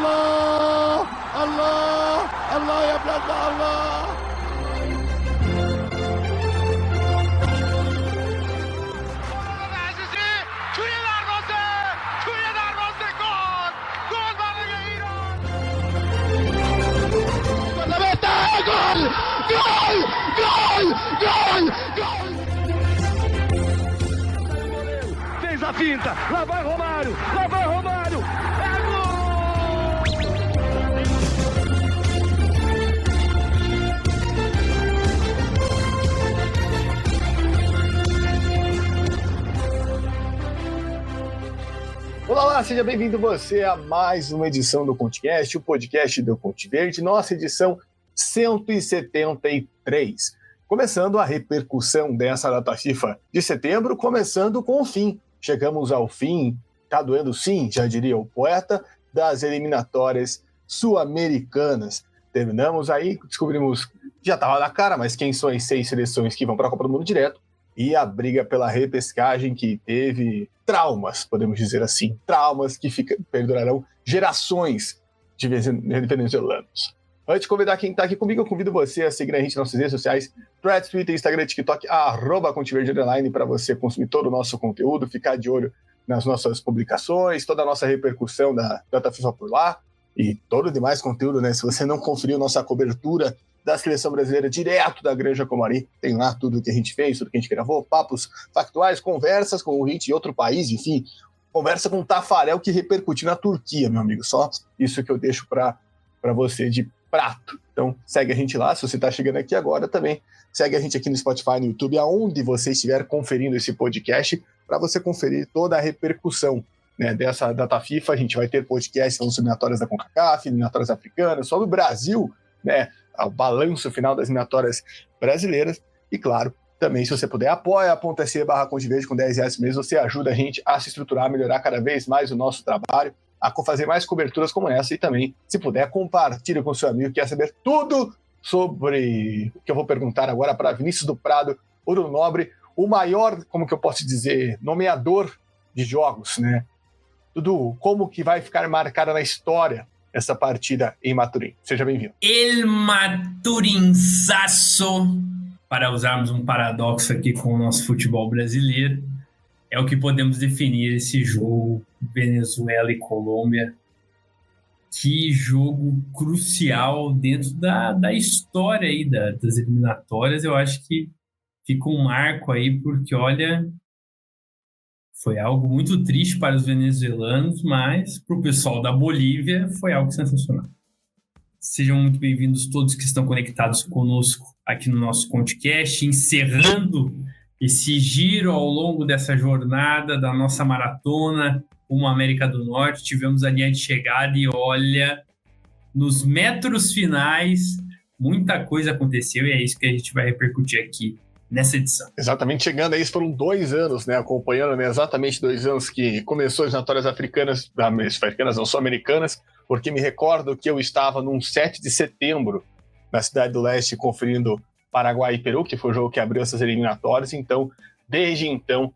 الله الله الله يا بلاد الله. Fez a finta, lá vai Romário, é gol! Olá, seja bem-vindo você a mais uma edição do ConteCast, o podcast do Conte Verde, nossa edição 173. Começando a repercussão dessa data FIFA de setembro, começando com o fim. Chegamos ao fim, tá doendo sim, já diria o poeta, das eliminatórias sul-americanas. Terminamos aí, descobrimos, já estava na cara, mas quem são as 6 seleções que vão para a Copa do Mundo direto, e a briga pela repescagem que teve traumas, podemos dizer assim, traumas que perdurarão gerações de venezuelanos. Antes de convidar quem está aqui comigo, eu convido você a seguir a gente nas nossas redes sociais, Threads, Twitter, Instagram, TikTok, @ConteVerde_, para você consumir todo o nosso conteúdo, ficar de olho nas nossas publicações, toda a nossa repercussão da data FIFA por lá, e todo o demais conteúdo, né? Se você não conferiu nossa cobertura da seleção brasileira direto da Granja Comari, tem lá tudo que a gente fez, tudo que a gente gravou, papos factuais, conversas com o Hit e outro país, enfim, conversa com o Tafarel que repercutiu na Turquia, meu amigo, só isso que eu deixo para você de prato. Então segue a gente lá, se você está chegando aqui agora também, segue a gente aqui no Spotify, no YouTube, aonde você estiver conferindo esse podcast, para você conferir toda a repercussão, né, dessa data FIFA. A gente vai ter podcasts sobre eliminatórias da CONCACAF, eliminatórias africanas, sobre o Brasil, né, o balanço final das eliminatórias brasileiras, e claro, também se você puder, apoia.se/ConteVerde com R$10 mês, você ajuda a gente a se estruturar, a melhorar cada vez mais o nosso trabalho, a fazer mais coberturas como essa, e também, se puder, compartilhe com seu amigo que quer saber tudo sobre o que eu vou perguntar agora para Vinícius do Prado, Ouro Nobre, o maior, como que eu posso dizer, nomeador de jogos, né? Tudo como que vai ficar marcada na história essa partida em Maturim. Seja bem-vindo. El Maturinzaço, para usarmos um paradoxo aqui com o nosso futebol brasileiro, é o que podemos definir esse jogo Venezuela e Colômbia. Que jogo crucial dentro da história aí das eliminatórias. Eu acho que fica um marco aí, porque, olha, foi algo muito triste para os venezuelanos, mas para o pessoal da Bolívia foi algo sensacional. Sejam muito bem-vindos todos que estão conectados conosco aqui no nosso ConteCast, encerrando esse giro ao longo dessa jornada da nossa maratona rumo à América do Norte. Tivemos a linha de chegada e, olha, nos metros finais, muita coisa aconteceu e é isso que a gente vai repercutir aqui nessa edição. Exatamente, chegando aí, foram 2 anos, né, acompanhando, né, exatamente 2 anos que começou as eliminatórias africanas, não, sul-americanas, porque me recordo que eu estava num 7 de setembro na Cidade do Leste conferindo Paraguai e Peru, que foi o jogo que abriu essas eliminatórias. Então, desde então,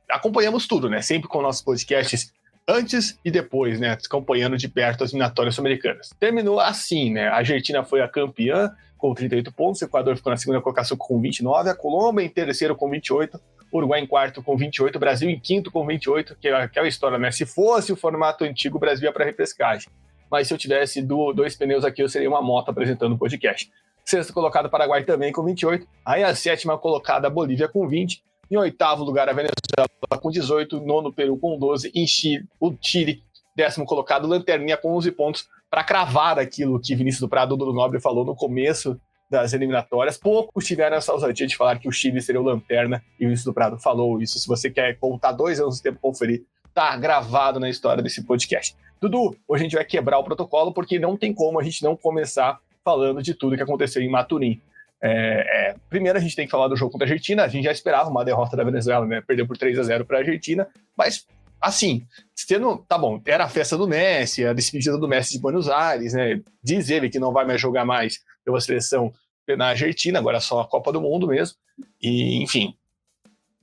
acompanhamos tudo, né, sempre com nossos podcasts antes e depois, né, acompanhando de perto as eliminatórias sul-americanas. Terminou assim, né, a Argentina foi a campeã com 38 pontos, o Equador ficou na segunda colocação com 29, a Colômbia em terceiro com 28, o Uruguai em quarto com 28, o Brasil em quinto com 28, que é aquela história, né? Se fosse o formato antigo, o Brasil ia para repescagem. Mas se eu tivesse 2 pneus aqui, eu seria uma moto apresentando o podcast. Sexto colocado, Paraguai também com 28, aí a sétima colocada, a Bolívia com 20, em oitavo lugar, a Venezuela com 18, nono Peru com 12, em Chile, o Chile, 10º colocado, Lanterninha com 11 pontos, para cravar aquilo que Vinícius do Prado, do Nobre, falou no começo das eliminatórias. Poucos tiveram essa ousadia de falar que o Chile seria o Lanterna, e o Vinícius do Prado falou isso. Se você quer voltar 2 anos de tempo conferir, tá gravado na história desse podcast. Dudu, hoje a gente vai quebrar o protocolo, porque não tem como a gente não começar falando de tudo que aconteceu em Maturim. Primeiro a gente tem que falar do jogo contra a Argentina. A gente já esperava uma derrota da Venezuela, né? Perdeu por 3-0 para a Argentina, mas assim, tá bom, era a festa do Messi, a despedida do Messi de Buenos Aires, né? Diz ele que não vai mais jogar mais pela seleção na Argentina, agora é só a Copa do Mundo mesmo, e enfim.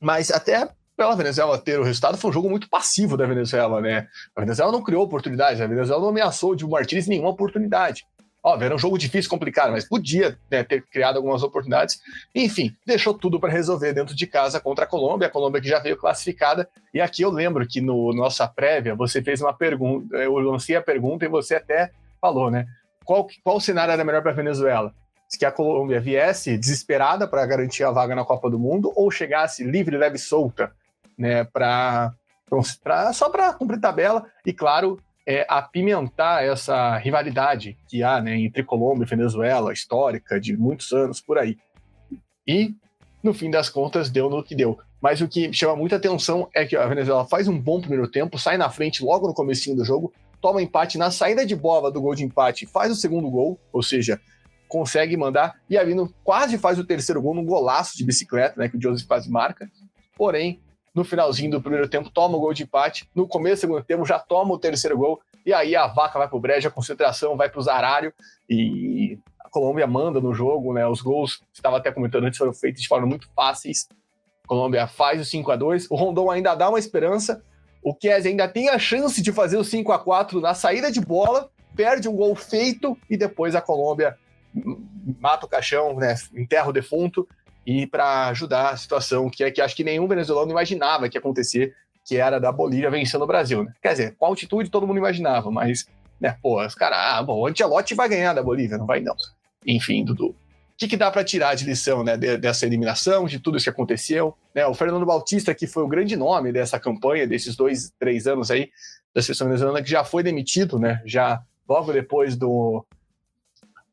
Mas até pela Venezuela ter o resultado, foi um jogo muito passivo da Venezuela, né? A Venezuela não criou oportunidades, a Venezuela não ameaçou de Martínez nenhuma oportunidade. Óbvio, era um jogo difícil, complicado, mas podia, né, ter criado algumas oportunidades. Enfim, deixou tudo para resolver dentro de casa contra a Colômbia que já veio classificada. E aqui eu lembro que no nossa prévia você fez uma pergunta, eu lancei a pergunta e você até falou, né? Qual cenário era melhor para a Venezuela? Que a Colômbia viesse desesperada para garantir a vaga na Copa do Mundo ou chegasse livre, leve e solta, né, só para cumprir tabela e, claro, apimentar essa rivalidade que há, né, entre Colômbia e Venezuela, histórica, de muitos anos por aí. E, no fim das contas, deu no que deu. Mas o que chama muita atenção é que a Venezuela faz um bom primeiro tempo, sai na frente logo no comecinho do jogo, toma empate na saída de bola do gol de empate, faz o segundo gol, ou seja, consegue mandar, e ali quase faz o terceiro gol num golaço de bicicleta, né, que o Joseph quase marca, porém, no finalzinho do primeiro tempo, toma o gol de empate, no começo do segundo tempo já toma o terceiro gol, e aí a vaca vai pro brejo, a concentração vai pro zarário, e a Colômbia manda no jogo, né, os gols, você estava até comentando antes, foram feitos de forma muito fáceis, a Colômbia faz o 5-2, o Rondon ainda dá uma esperança, o Chiesa ainda tem a chance de fazer o 5-4 na saída de bola, perde um gol feito, e depois a Colômbia mata o caixão, né, enterra o defunto, e para ajudar a situação que acho que nenhum venezuelano imaginava que ia acontecer, que era da Bolívia vencendo o Brasil, né? Quer dizer, com altitude todo mundo imaginava, mas, né, os caras, o Ancelotti vai ganhar da Bolívia, não vai não. Enfim, Dudu, o que dá para tirar de lição, né, dessa eliminação, de tudo isso que aconteceu, né? O Fernando Bautista, que foi o grande nome dessa campanha, desses 2-3 anos aí, da seleção venezuelana, que já foi demitido, né, já logo depois do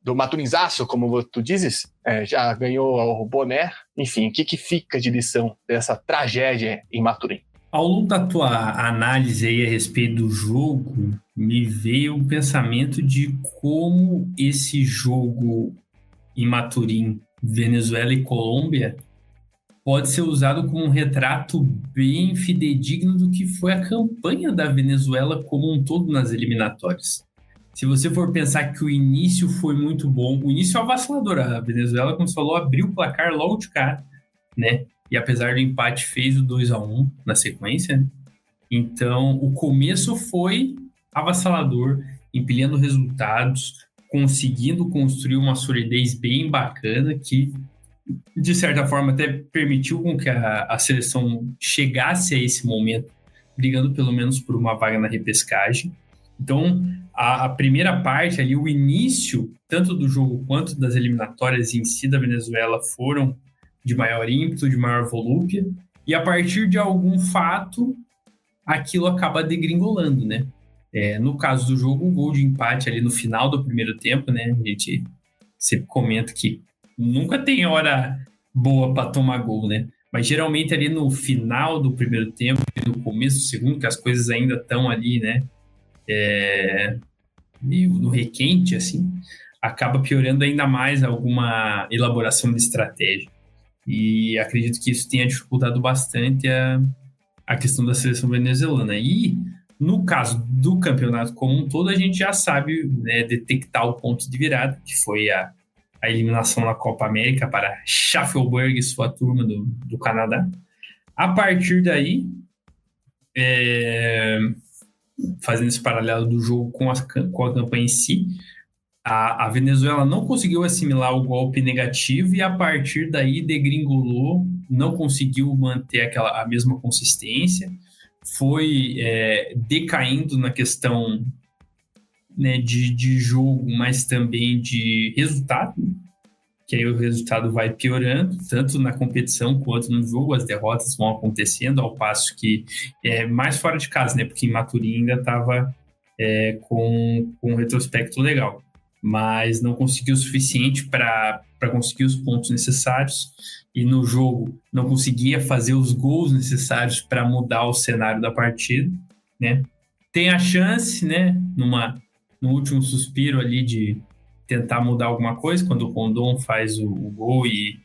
Maturinzaço, como tu dizes, já ganhou o boné. Enfim, o que fica de lição dessa tragédia em Maturim? Ao longo da tua análise aí a respeito do jogo, me veio o pensamento de como esse jogo em Maturim, Venezuela e Colômbia, pode ser usado como um retrato bem fidedigno do que foi a campanha da Venezuela como um todo nas eliminatórias. Se você for pensar que o início foi muito bom, o início é avassalador, a Venezuela, como você falou, abriu o placar logo de cara, né? E apesar do empate, fez o 2-1 na sequência, né? Então, o começo foi avassalador, empilhando resultados, conseguindo construir uma solidez bem bacana que, de certa forma, até permitiu com que a seleção chegasse a esse momento, brigando pelo menos por uma vaga na repescagem. Então, a primeira parte ali, o início, tanto do jogo quanto das eliminatórias em si da Venezuela, foram de maior ímpeto, de maior volúpia, e a partir de algum fato, aquilo acaba degringolando, né? No caso do jogo, o gol de empate ali no final do primeiro tempo, né? A gente sempre comenta que nunca tem hora boa para tomar gol, né? Mas geralmente ali no final do primeiro tempo e no começo do segundo, que as coisas ainda estão ali, né? Meio no requente, assim, acaba piorando ainda mais alguma elaboração de estratégia. E acredito que isso tenha dificultado bastante a questão da seleção venezuelana. E, no caso do campeonato como um todo, a gente já sabe, né, detectar o ponto de virada, que foi a eliminação na Copa América para Shuffleburg e sua turma do Canadá. A partir daí, fazendo esse paralelo do jogo com a campanha em si, a Venezuela não conseguiu assimilar o golpe negativo e a partir daí degringolou, não conseguiu manter a mesma consistência, foi decaindo na questão, né, de jogo, mas também de resultado, que aí o resultado vai piorando, tanto na competição quanto no jogo, as derrotas vão acontecendo, ao passo que mais fora de casa, né, porque em Maturim ainda estava com um retrospecto legal, mas não conseguiu o suficiente para conseguir os pontos necessários, e no jogo não conseguia fazer os gols necessários para mudar o cenário da partida, né? Tem a chance, né, no último suspiro ali de tentar mudar alguma coisa, quando o Rondon faz o gol e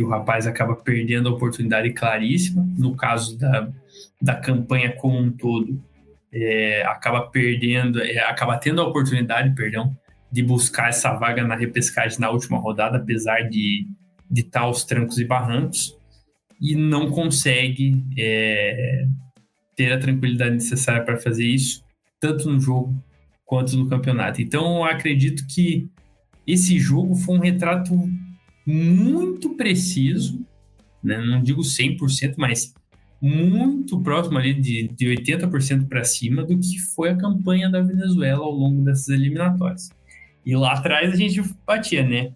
o rapaz acaba perdendo a oportunidade claríssima. No caso da campanha como um todo, acaba tendo a oportunidade, de buscar essa vaga na repescagem na última rodada, apesar de estar aos trancos e barrancos. e não consegue ter a tranquilidade necessária para fazer isso, tanto no jogo quanto no campeonato. Então, eu acredito que esse jogo foi um retrato muito preciso, né? Não digo 100%, mas muito próximo ali de 80% para cima do que foi a campanha da Venezuela ao longo dessas eliminatórias. E lá atrás a gente batia, né?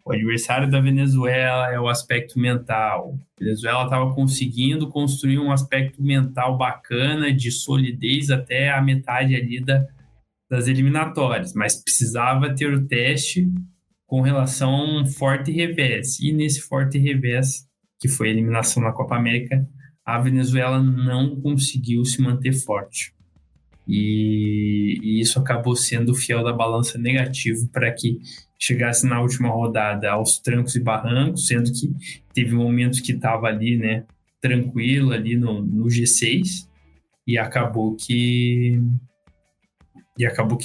O adversário da Venezuela é o aspecto mental. A Venezuela estava conseguindo construir um aspecto mental bacana, de solidez até a metade ali das eliminatórias, mas precisava ter o teste com relação a um forte revés. E nesse forte revés, que foi a eliminação na Copa América, a Venezuela não conseguiu se manter forte. E isso acabou sendo o fiel da balança negativo para que chegasse na última rodada aos trancos e barrancos, sendo que teve momentos que estava ali, né, tranquilo ali no G6, e acabou que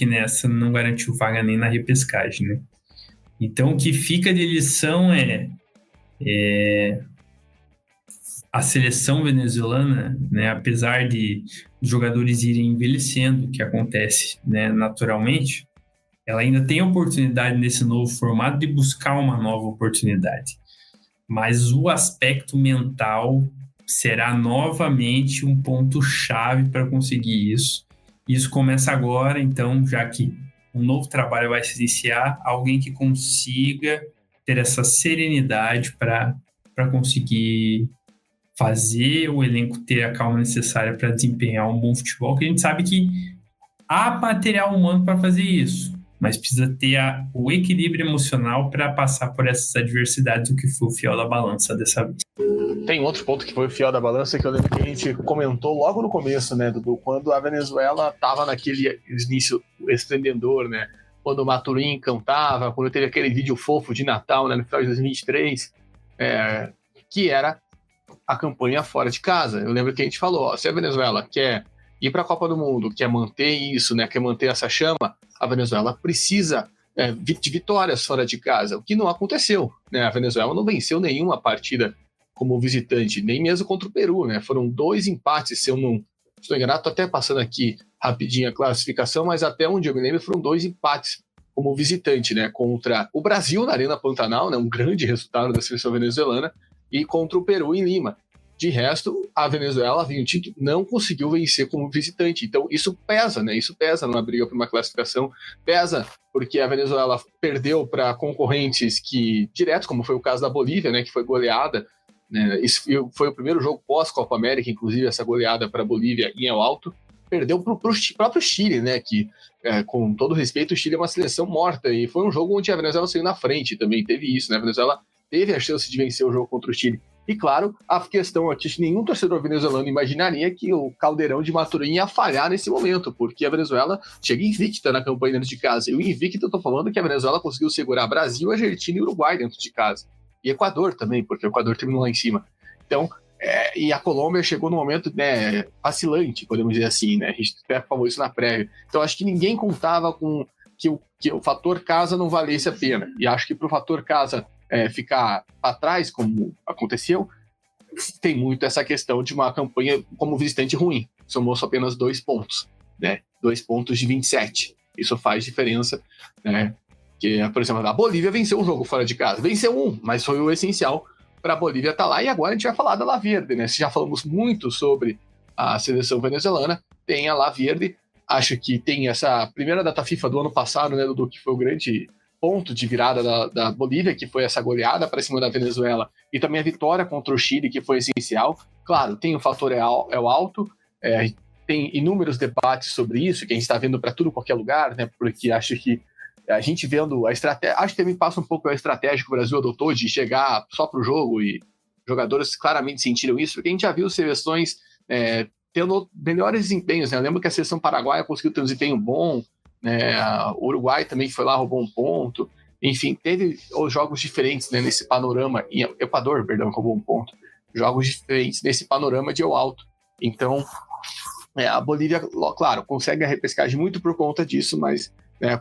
nessa não garantiu vaga nem na repescagem, né? Então o que fica de lição é a seleção venezuelana, né, apesar de os jogadores irem envelhecendo, que acontece, né, naturalmente, ela ainda tem a oportunidade nesse novo formato de buscar uma nova oportunidade. Mas o aspecto mental será novamente um ponto-chave para conseguir isso. Isso começa agora, então, já que um novo trabalho vai se iniciar, alguém que consiga ter essa serenidade para conseguir fazer o elenco ter a calma necessária para desempenhar um bom futebol, que a gente sabe que há material humano para fazer isso, mas precisa ter o equilíbrio emocional para passar por essas adversidades, o que foi o fiel da balança dessa vez. Tem outro ponto que foi o fiel da balança, que eu lembro que a gente comentou logo no começo, né, Dudu, quando a Venezuela estava naquele início esplendor, né, quando o Maturin cantava, quando teve aquele vídeo fofo de Natal, né, no final de 2023, que era a campanha fora de casa. Eu lembro que a gente falou, se a Venezuela quer ir para a Copa do Mundo, quer manter isso, né, quer manter essa chama, a Venezuela precisa de vitórias fora de casa, o que não aconteceu, né? A Venezuela não venceu nenhuma partida como visitante, nem mesmo contra o Peru, né? Foram 2 empates, se eu não estou enganado, estou até passando aqui rapidinho a classificação, mas até onde eu me lembro foram 2 empates como visitante, né? Contra o Brasil na Arena Pantanal, né? Um grande resultado da seleção venezuelana, e contra o Peru em Lima. De resto, a Venezuela, vinha o título, não conseguiu vencer como visitante. Então, isso pesa, né? Isso pesa numa briga por uma classificação. Pesa porque a Venezuela perdeu para concorrentes diretos, como foi o caso da Bolívia, né? Que foi goleada, né? Isso foi o primeiro jogo pós-Copa América, inclusive, essa goleada para a Bolívia em El Alto. Perdeu para o próprio Chile, né? Que, com todo respeito, o Chile é uma seleção morta. E foi um jogo onde a Venezuela saiu na frente também. Teve isso, né? A Venezuela teve a chance de vencer o jogo contra o Chile. E claro, a questão aqui, nenhum torcedor venezuelano imaginaria que o caldeirão de Maturin ia falhar nesse momento, porque a Venezuela chega invicta na campanha dentro de casa. E o invicto, eu tô falando que a Venezuela conseguiu segurar Brasil, Argentina e Uruguai dentro de casa. E Equador também, porque o Equador terminou lá em cima. Então, e a Colômbia chegou no momento, né, vacilante, podemos dizer assim, né? A gente até falou isso na prévia. Então, acho que ninguém contava com que o fator casa não valesse a pena. E acho que pro fator casa ficar para trás, como aconteceu, tem muito essa questão de uma campanha como visitante ruim. Somou só apenas 2 pontos, né? 2 pontos de 27. Isso faz diferença, né? Que, por exemplo, a Bolívia venceu um jogo fora de casa. Venceu um, mas foi o essencial para a Bolívia estar lá. E agora a gente vai falar da La Verde, né? Se já falamos muito sobre a seleção venezuelana, tem a La Verde. Acho que tem essa primeira data FIFA do ano passado, né, Dudu, que foi o grande ponto de virada da Bolívia, que foi essa goleada para cima da Venezuela, e também a vitória contra o Chile, que foi essencial. Claro, tem o fator El Alto, tem inúmeros debates sobre isso, que a gente está vendo para tudo, qualquer lugar, né? Porque acho que a gente vendo a estratégia, acho que também passa um pouco a estratégia que o Brasil adotou de chegar só para o jogo, e jogadores claramente sentiram isso, porque a gente já viu seleções tendo melhores desempenhos, né? Eu lembro que a seleção paraguaia conseguiu ter um desempenho bom, né? O Uruguai também foi lá, roubou um ponto. Enfim, teve jogos diferentes, né, nesse panorama. Equador, perdão, roubou um ponto. Jogos diferentes nesse panorama de El Alto. Então, a Bolívia, claro, consegue a repescagem muito por conta disso, mas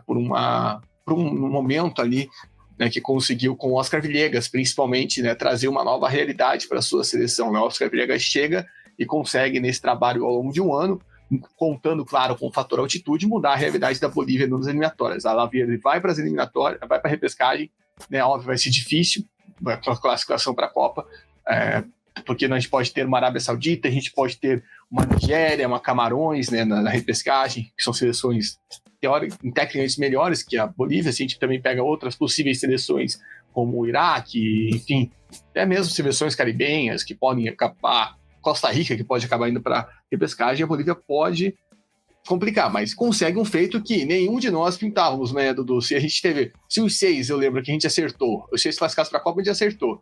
por um momento ali né, que conseguiu com o Oscar Villegas, principalmente, né, trazer uma nova realidade para a sua seleção. Né? O Oscar Villegas chega e consegue, nesse trabalho ao longo de um ano, contando, claro, com o fator altitude, mudar a realidade da Bolívia nas eliminatórias. A Laverde vai para as eliminatórias, vai para a repescagem, né, óbvio, vai ser difícil a classificação para a Copa, porque a gente pode ter uma Arábia Saudita, a gente pode ter uma Nigéria, uma Camarões, né, na repescagem, que são seleções tecnicamente melhores que a Bolívia. Se a gente também pega outras possíveis seleções, como o Iraque, enfim, até mesmo seleções caribenhas que podem acabar, Costa Rica, que pode acabar indo para repescagem, a Bolívia pode complicar, mas consegue um feito que nenhum de nós pintávamos, né, Dudu? Se os 6, eu lembro que a gente acertou, os 6 classificados para a Copa, a gente acertou.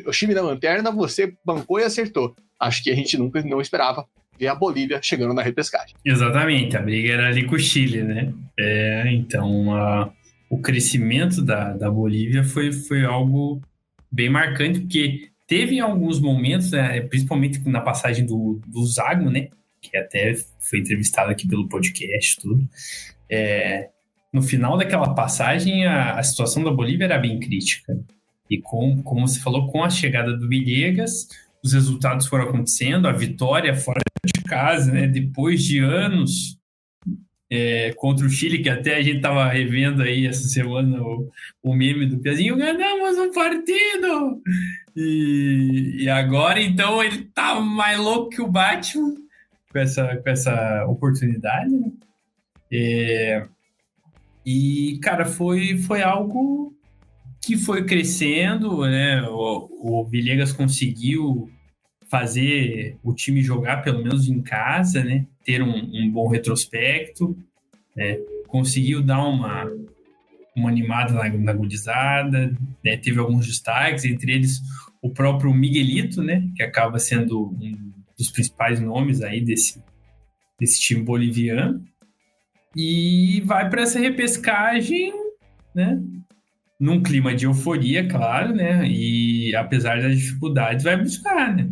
O time da lanterna, você bancou e acertou. Acho que a gente nunca não esperava ver a Bolívia chegando na repescagem. Exatamente, a briga era ali com o Chile, né? Então, o crescimento da Bolívia foi algo bem marcante, porque teve alguns momentos, né, principalmente na passagem do Zago, né? Que até foi entrevistado aqui pelo podcast, tudo. No final daquela passagem, a situação da Bolívia era bem crítica. E como você falou, com a chegada do Villegas, os resultados foram acontecendo, a vitória fora de casa, né, depois de anos contra o Chile, que até a gente estava revendo aí essa semana o meme do Piazinho, ganhamos um partido! E agora, então, ele tá mais louco que o Batman com essa oportunidade, né? E, cara, foi algo que foi crescendo, né? O Villegas conseguiu fazer o time jogar pelo menos em casa, né? Ter um bom retrospecto, né? Conseguiu dar uma animada na gurizada, né? Teve alguns destaques, entre eles o próprio Miguelito, né? Que acaba sendo um dos principais nomes aí desse time boliviano, e vai para essa repescagem, né? Num clima de euforia, claro, né? E apesar das dificuldades, vai buscar, né?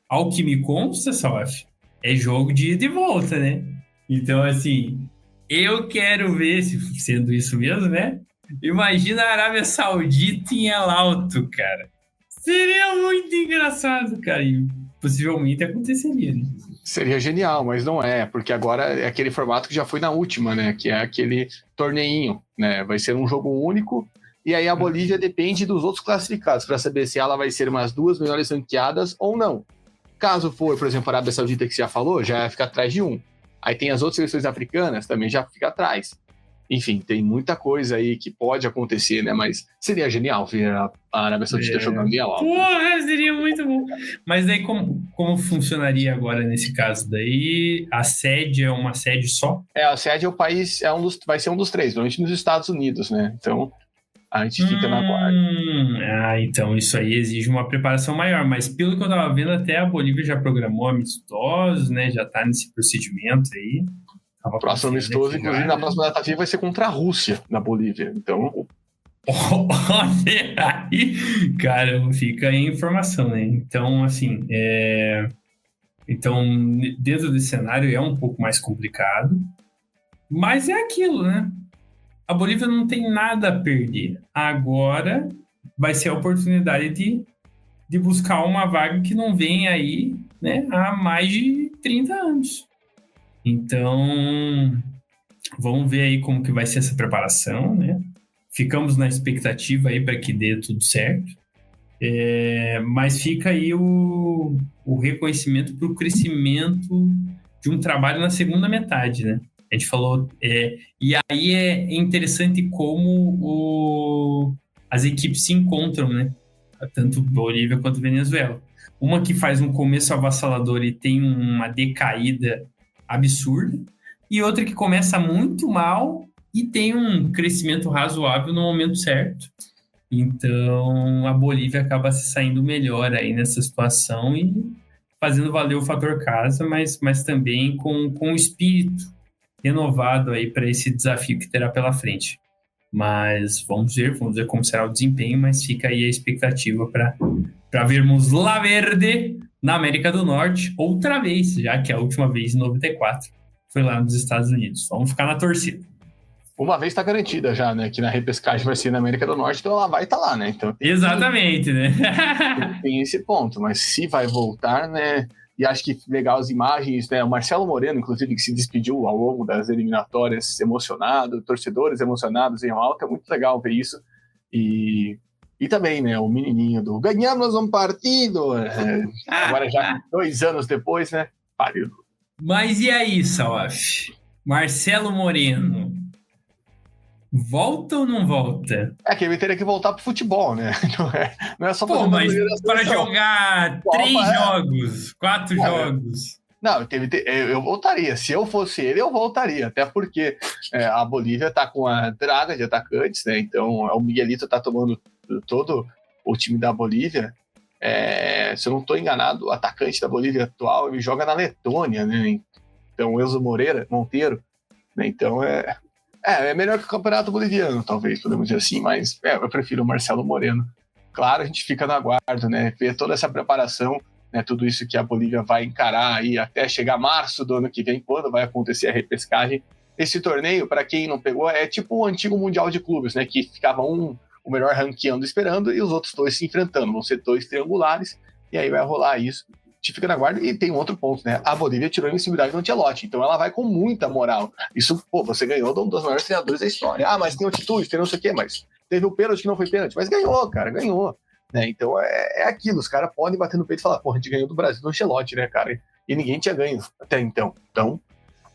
Ao que me consta, Salaf, é jogo de ida e volta, né? Então, assim, eu quero ver, sendo isso mesmo, né? Imagina a Arábia Saudita em El Alto, cara. Seria muito engraçado, cara. E possivelmente aconteceria, né? Seria genial, mas não é, porque agora é aquele formato que já foi na última, né? Que é aquele torneinho, né? Vai ser um jogo único. E aí a Bolívia depende dos outros classificados para saber se ela vai ser umas 2 melhores ranqueadas ou não. Caso for, por exemplo, a Arábia Saudita, que você já falou, já fica atrás de um. Aí tem as outras seleções africanas, também já fica atrás. Enfim, tem muita coisa aí que pode acontecer, né? Mas seria genial ver a Arábia Saudita jogando em Alto. Porra, seria muito bom. Mas daí como funcionaria agora nesse caso? Daí a sede é uma sede só? A sede é o país, vai ser um dos 3, normalmente nos Estados Unidos, né? Então a gente fica na guarda. Então isso aí exige uma preparação maior, mas pelo que eu tava vendo, até a Bolívia já programou amistosos, né? Já tá nesse procedimento aí. O próximo amistoso, inclusive, na próxima data FIFA vai ser contra a Rússia, na Bolívia. Então... Olha aí! Cara, fica aí a informação, né? Então, assim, Então, dentro desse cenário é um pouco mais complicado, mas é aquilo, né? A Bolívia não tem nada a perder. Agora vai ser a oportunidade de buscar uma vaga que não vem aí, né, há mais de 30 anos. Então, vamos ver aí como que vai ser essa preparação, né? Ficamos na expectativa aí para que dê tudo certo. Mas fica aí o reconhecimento para o crescimento de um trabalho na segunda metade, né? A gente falou... e aí é interessante como as equipes se encontram, né? Tanto Bolívia quanto Venezuela. Uma que faz um começo avassalador e tem uma decaída absurda, e outra que começa muito mal e tem um crescimento razoável no momento certo. Então, a Bolívia acaba se saindo melhor aí nessa situação e fazendo valer o fator casa, mas também com o espírito renovado aí para esse desafio que terá pela frente. Mas vamos ver como será o desempenho, mas fica aí a expectativa para vermos Laverde na América do Norte outra vez, já que a última vez, em 94, foi lá nos Estados Unidos. Vamos ficar na torcida. uma vez está garantida já, né? Que na repescagem vai ser na América do Norte, então ela vai estar lá, né? Então, Exatamente, né? tem esse ponto, mas se vai voltar, né? E acho que legal as imagens, né? O Marcelo Moreno, inclusive, que se despediu ao longo das eliminatórias emocionado, torcedores emocionados em alta, é muito legal ver isso. E também, né? O menininho do ganhamos um partido, agora já 2 anos depois, né? Pariu. Mas e aí, Salaf? Marcelo Moreno, volta ou não volta? É que ele teria que voltar pro futebol, né? Não é só Pô, mas para jogar 3 jogos, 4 jogos. Não, eu voltaria. Se eu fosse ele, eu voltaria. Até porque a Bolívia tá com a draga de atacantes, né? Então o Miguelito tá tomando todo o time da Bolívia. Se eu não estou enganado, o atacante da Bolívia atual, ele joga na Letônia, né? Então, o Enzo Monteiro, né? Então é melhor que o campeonato boliviano, talvez, podemos dizer assim, mas eu prefiro o Marcelo Moreno. Claro, a gente fica no aguardo, né? Ver toda essa preparação, né? Tudo isso que a Bolívia vai encarar aí até chegar março do ano que vem, quando vai acontecer a repescagem. Esse torneio, para quem não pegou, é tipo o antigo Mundial de Clubes, né? Que ficava o melhor ranqueando esperando e os outros 2 se enfrentando. Vão ser 2 triangulares e aí vai rolar isso. A gente fica na guarda e tem um outro ponto, né? A Bolívia tirou a invencibilidade do Ancelotti, então ela vai com muita moral. Isso, você ganhou de um dos maiores treinadores da história. Mas tem altitude, tem não sei o quê, mas teve o pênalti que não foi pênalti, mas ganhou, cara, ganhou. Né? Então é aquilo, os caras podem bater no peito e falar, a gente ganhou do Brasil do Ancelotti, né, cara? E ninguém tinha ganho até então. Então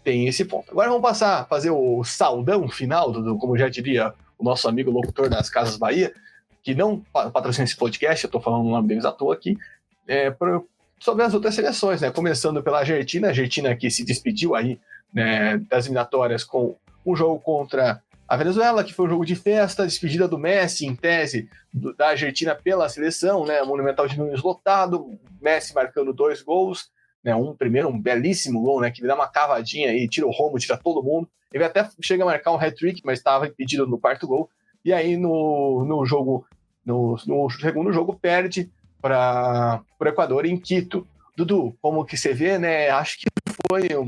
tem esse ponto. Agora vamos passar a fazer o saudão final, como já diria o nosso amigo locutor das Casas Bahia, que não patrocina esse podcast, eu tô falando o nome deles à toa aqui, sobre as outras seleções, né? Começando pela Argentina que se despediu aí, né, das eliminatórias com um jogo contra a Venezuela, que foi um jogo de festa, despedida do Messi, em tese, da Argentina pela seleção, né? Monumental de Nunes lotado, Messi marcando 2 gols, né? Primeiro, um belíssimo gol, né? Que dá uma cavadinha aí, tira o Romo, tira todo mundo. Ele até chega a marcar um hat-trick, mas estava impedido no 4º gol. E aí, no segundo jogo, perde para o Equador em Quito. Dudu, como que você vê, né? Acho que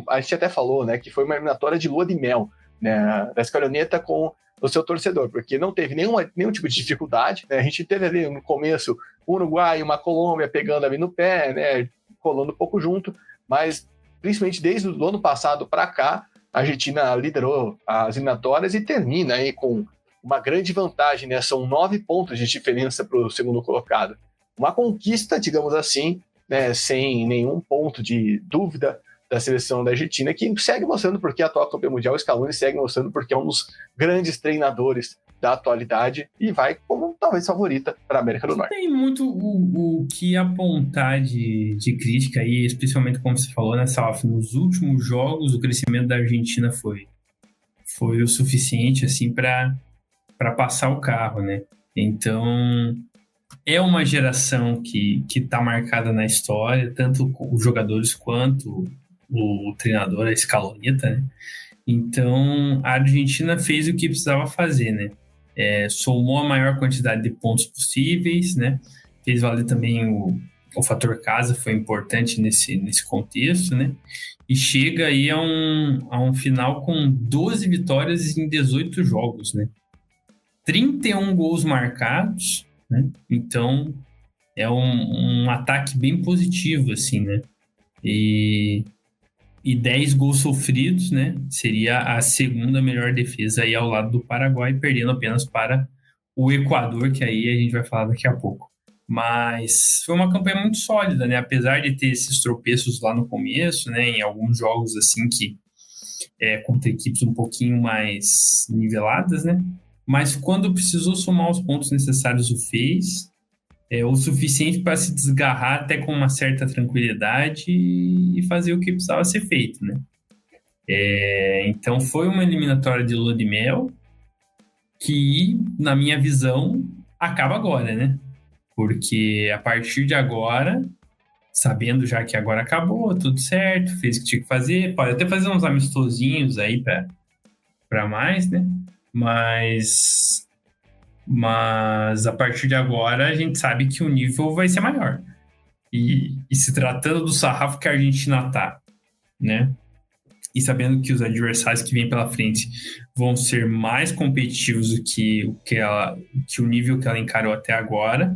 a gente até falou, né? Que foi uma eliminatória de lua de mel, né? Da Scaloneta com o seu torcedor, porque não teve nenhum tipo de dificuldade, né? A gente teve ali no começo o Uruguai e uma Colômbia pegando ali no pé, né? Colando um pouco junto, mas principalmente desde o ano passado para cá, a Argentina liderou as eliminatórias e termina aí com uma grande vantagem, né? São 9 pontos de diferença para o segundo colocado. Uma conquista, digamos assim, né? Sem nenhum ponto de dúvida da seleção da Argentina, que segue mostrando porque é atual campeão mundial, o Scaloni segue mostrando porque é um dos grandes treinadores da atualidade e vai como talvez favorita para a América do Norte. Tem muito o que apontar de crítica aí, especialmente como você falou, né, Salaf? Nos últimos jogos, o crescimento da Argentina foi o suficiente assim para passar o carro, né? Então, é uma geração que está marcada na história, tanto os jogadores quanto o treinador, a Scaloneta, né? Então, a Argentina fez o que precisava fazer, né? Somou a maior quantidade de pontos possíveis, né? Fez valer também o fator casa, foi importante nesse contexto, né? E chega aí a um final com 12 vitórias em 18 jogos, né? 31 gols marcados, né? Então, é um ataque bem positivo, assim, né? E 10 gols sofridos, né? Seria a segunda melhor defesa aí ao lado do Paraguai, perdendo apenas para o Equador, que aí a gente vai falar daqui a pouco. Mas foi uma campanha muito sólida, né? Apesar de ter esses tropeços lá no começo, né? Em alguns jogos, assim, que contra equipes um pouquinho mais niveladas, né? Mas quando precisou somar os pontos necessários, o fez. O suficiente para se desgarrar até com uma certa tranquilidade e fazer o que precisava ser feito, né? Então foi uma eliminatória de lua de mel que, na minha visão, acaba agora, né? Porque a partir de agora, sabendo já que agora acabou, tudo certo, fez o que tinha que fazer, pode até fazer uns amistosinhos aí para mais, né? Mas a partir de agora a gente sabe que o nível vai ser maior. E se tratando do sarrafo que a Argentina tá, né? E sabendo que os adversários que vêm pela frente vão ser mais competitivos do que o nível que ela encarou até agora.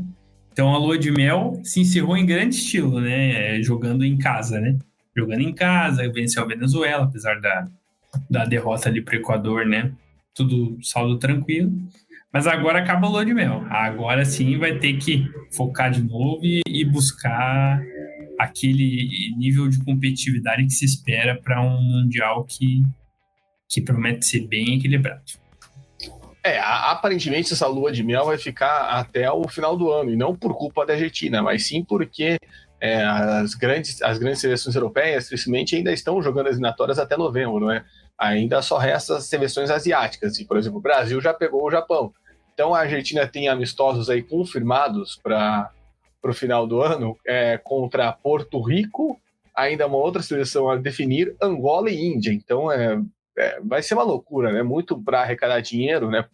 Então a lua de mel se encerrou em grande estilo, né? Jogando em casa, né? Jogando em casa, venceu a Venezuela, apesar da derrota ali para o Equador, né? Tudo saldo tranquilo. Mas agora acaba a lua de mel. Agora sim vai ter que focar de novo e buscar aquele nível de competitividade que se espera para um Mundial que promete ser bem equilibrado. Aparentemente essa lua de mel vai ficar até o final do ano, e não por culpa da Argentina, mas sim porque as grandes seleções europeias, tristemente, ainda estão jogando as eliminatórias até novembro, né? Ainda só restam as seleções asiáticas, e, por exemplo, o Brasil já pegou o Japão. Então a Argentina tem amistosos aí confirmados para o final do ano, contra Porto Rico, ainda uma outra seleção a definir, Angola e Índia. Então vai ser uma loucura, né? Muito para arrecadar dinheiro, né?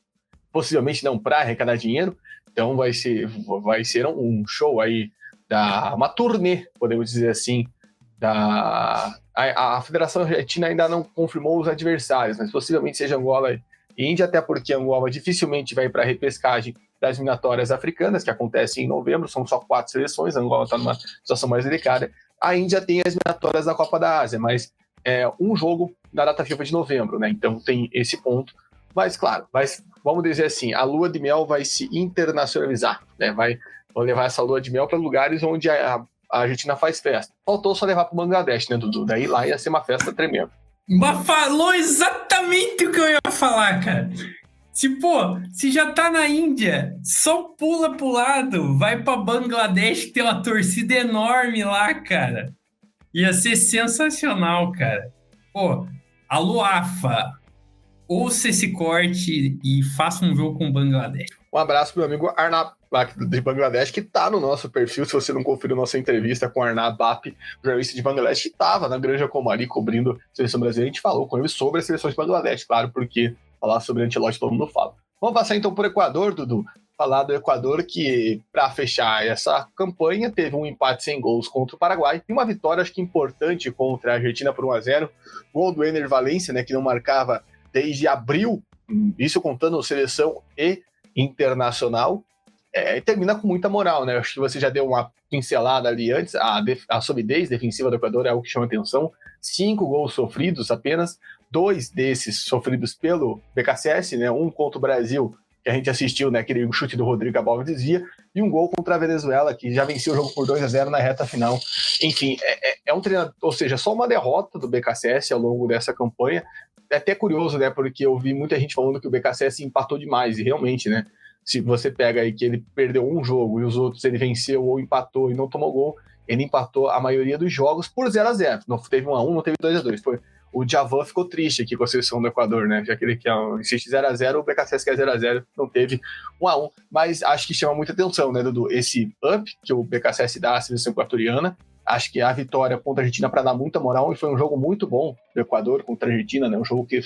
Possivelmente não para arrecadar dinheiro. Então vai ser um show aí, uma turnê, podemos dizer assim. A Federação Argentina ainda não confirmou os adversários, mas possivelmente seja Angola e Índia, até porque Angola dificilmente vai para a repescagem das eliminatórias africanas, que acontecem em novembro, são só 4 seleções, Angola está numa situação mais delicada. A Índia tem as eliminatórias da Copa da Ásia, mas um jogo na data FIFA de novembro, né? Então tem esse ponto. Mas, claro, vamos dizer assim, a lua de mel vai se internacionalizar, né? Vão levar essa lua de mel para lugares onde a Argentina faz festa. Faltou só levar para o Bangladesh, né, Dudu? Daí lá ia ser uma festa tremenda. Mas falou exatamente o que eu ia falar, cara. Se já tá na Índia, só pula pro lado, vai pra Bangladesh, que tem uma torcida enorme lá, cara. Ia ser sensacional, cara. Pô, alô, AFA, ouça esse corte e faça um jogo com o Bangladesh. Um abraço pro meu amigo Arnab, lá de Bangladesh, que tá no nosso perfil. Se você não conferiu nossa entrevista com o Arnab Bap, jornalista de Bangladesh, que tava na Granja Comari cobrindo a seleção brasileira, a gente falou com ele sobre a seleção de Bangladesh, claro, porque falar sobre Ancelotti todo mundo fala. Vamos passar então por Equador, Dudu. Falar do Equador, que para fechar essa campanha teve um empate sem gols contra o Paraguai e uma vitória, acho que importante, contra a Argentina por 1-0. Gol do Ener Valencia, né, que não marcava desde abril, isso contando seleção e internacional, e termina com muita moral, né? Acho que você já deu uma pincelada ali antes. A solidez defensiva do Equador é algo que chama atenção. 5 gols sofridos apenas, 2 desses sofridos pelo BKSS, né? Um contra o Brasil, que a gente assistiu, né? Aquele chute do Rodrigo, a bola desvia, e um gol contra a Venezuela, que já venceu o jogo por 2-0 na reta final. Enfim, é um treinador, ou seja, só uma derrota do BKSS ao longo dessa campanha. É até curioso, né? Porque eu vi muita gente falando que o BKSS empatou demais, e realmente, né? Se você pega aí que ele perdeu um jogo e os outros ele venceu ou empatou e não tomou gol, ele empatou a maioria dos jogos por 0-0. Não teve 1-1, não teve 2-2. O Djavan ficou triste aqui com a seleção do Equador, né? Já que ele quer insiste 0-0, o BKSS quer 0-0, não teve 1-1. Mas acho que chama muita atenção, né, Dudu? Esse up que o BKSS dá à seleção equatoriana. Acho que a vitória contra a Argentina para dar muita moral, e foi um jogo muito bom do Equador contra a Argentina, né? Um jogo que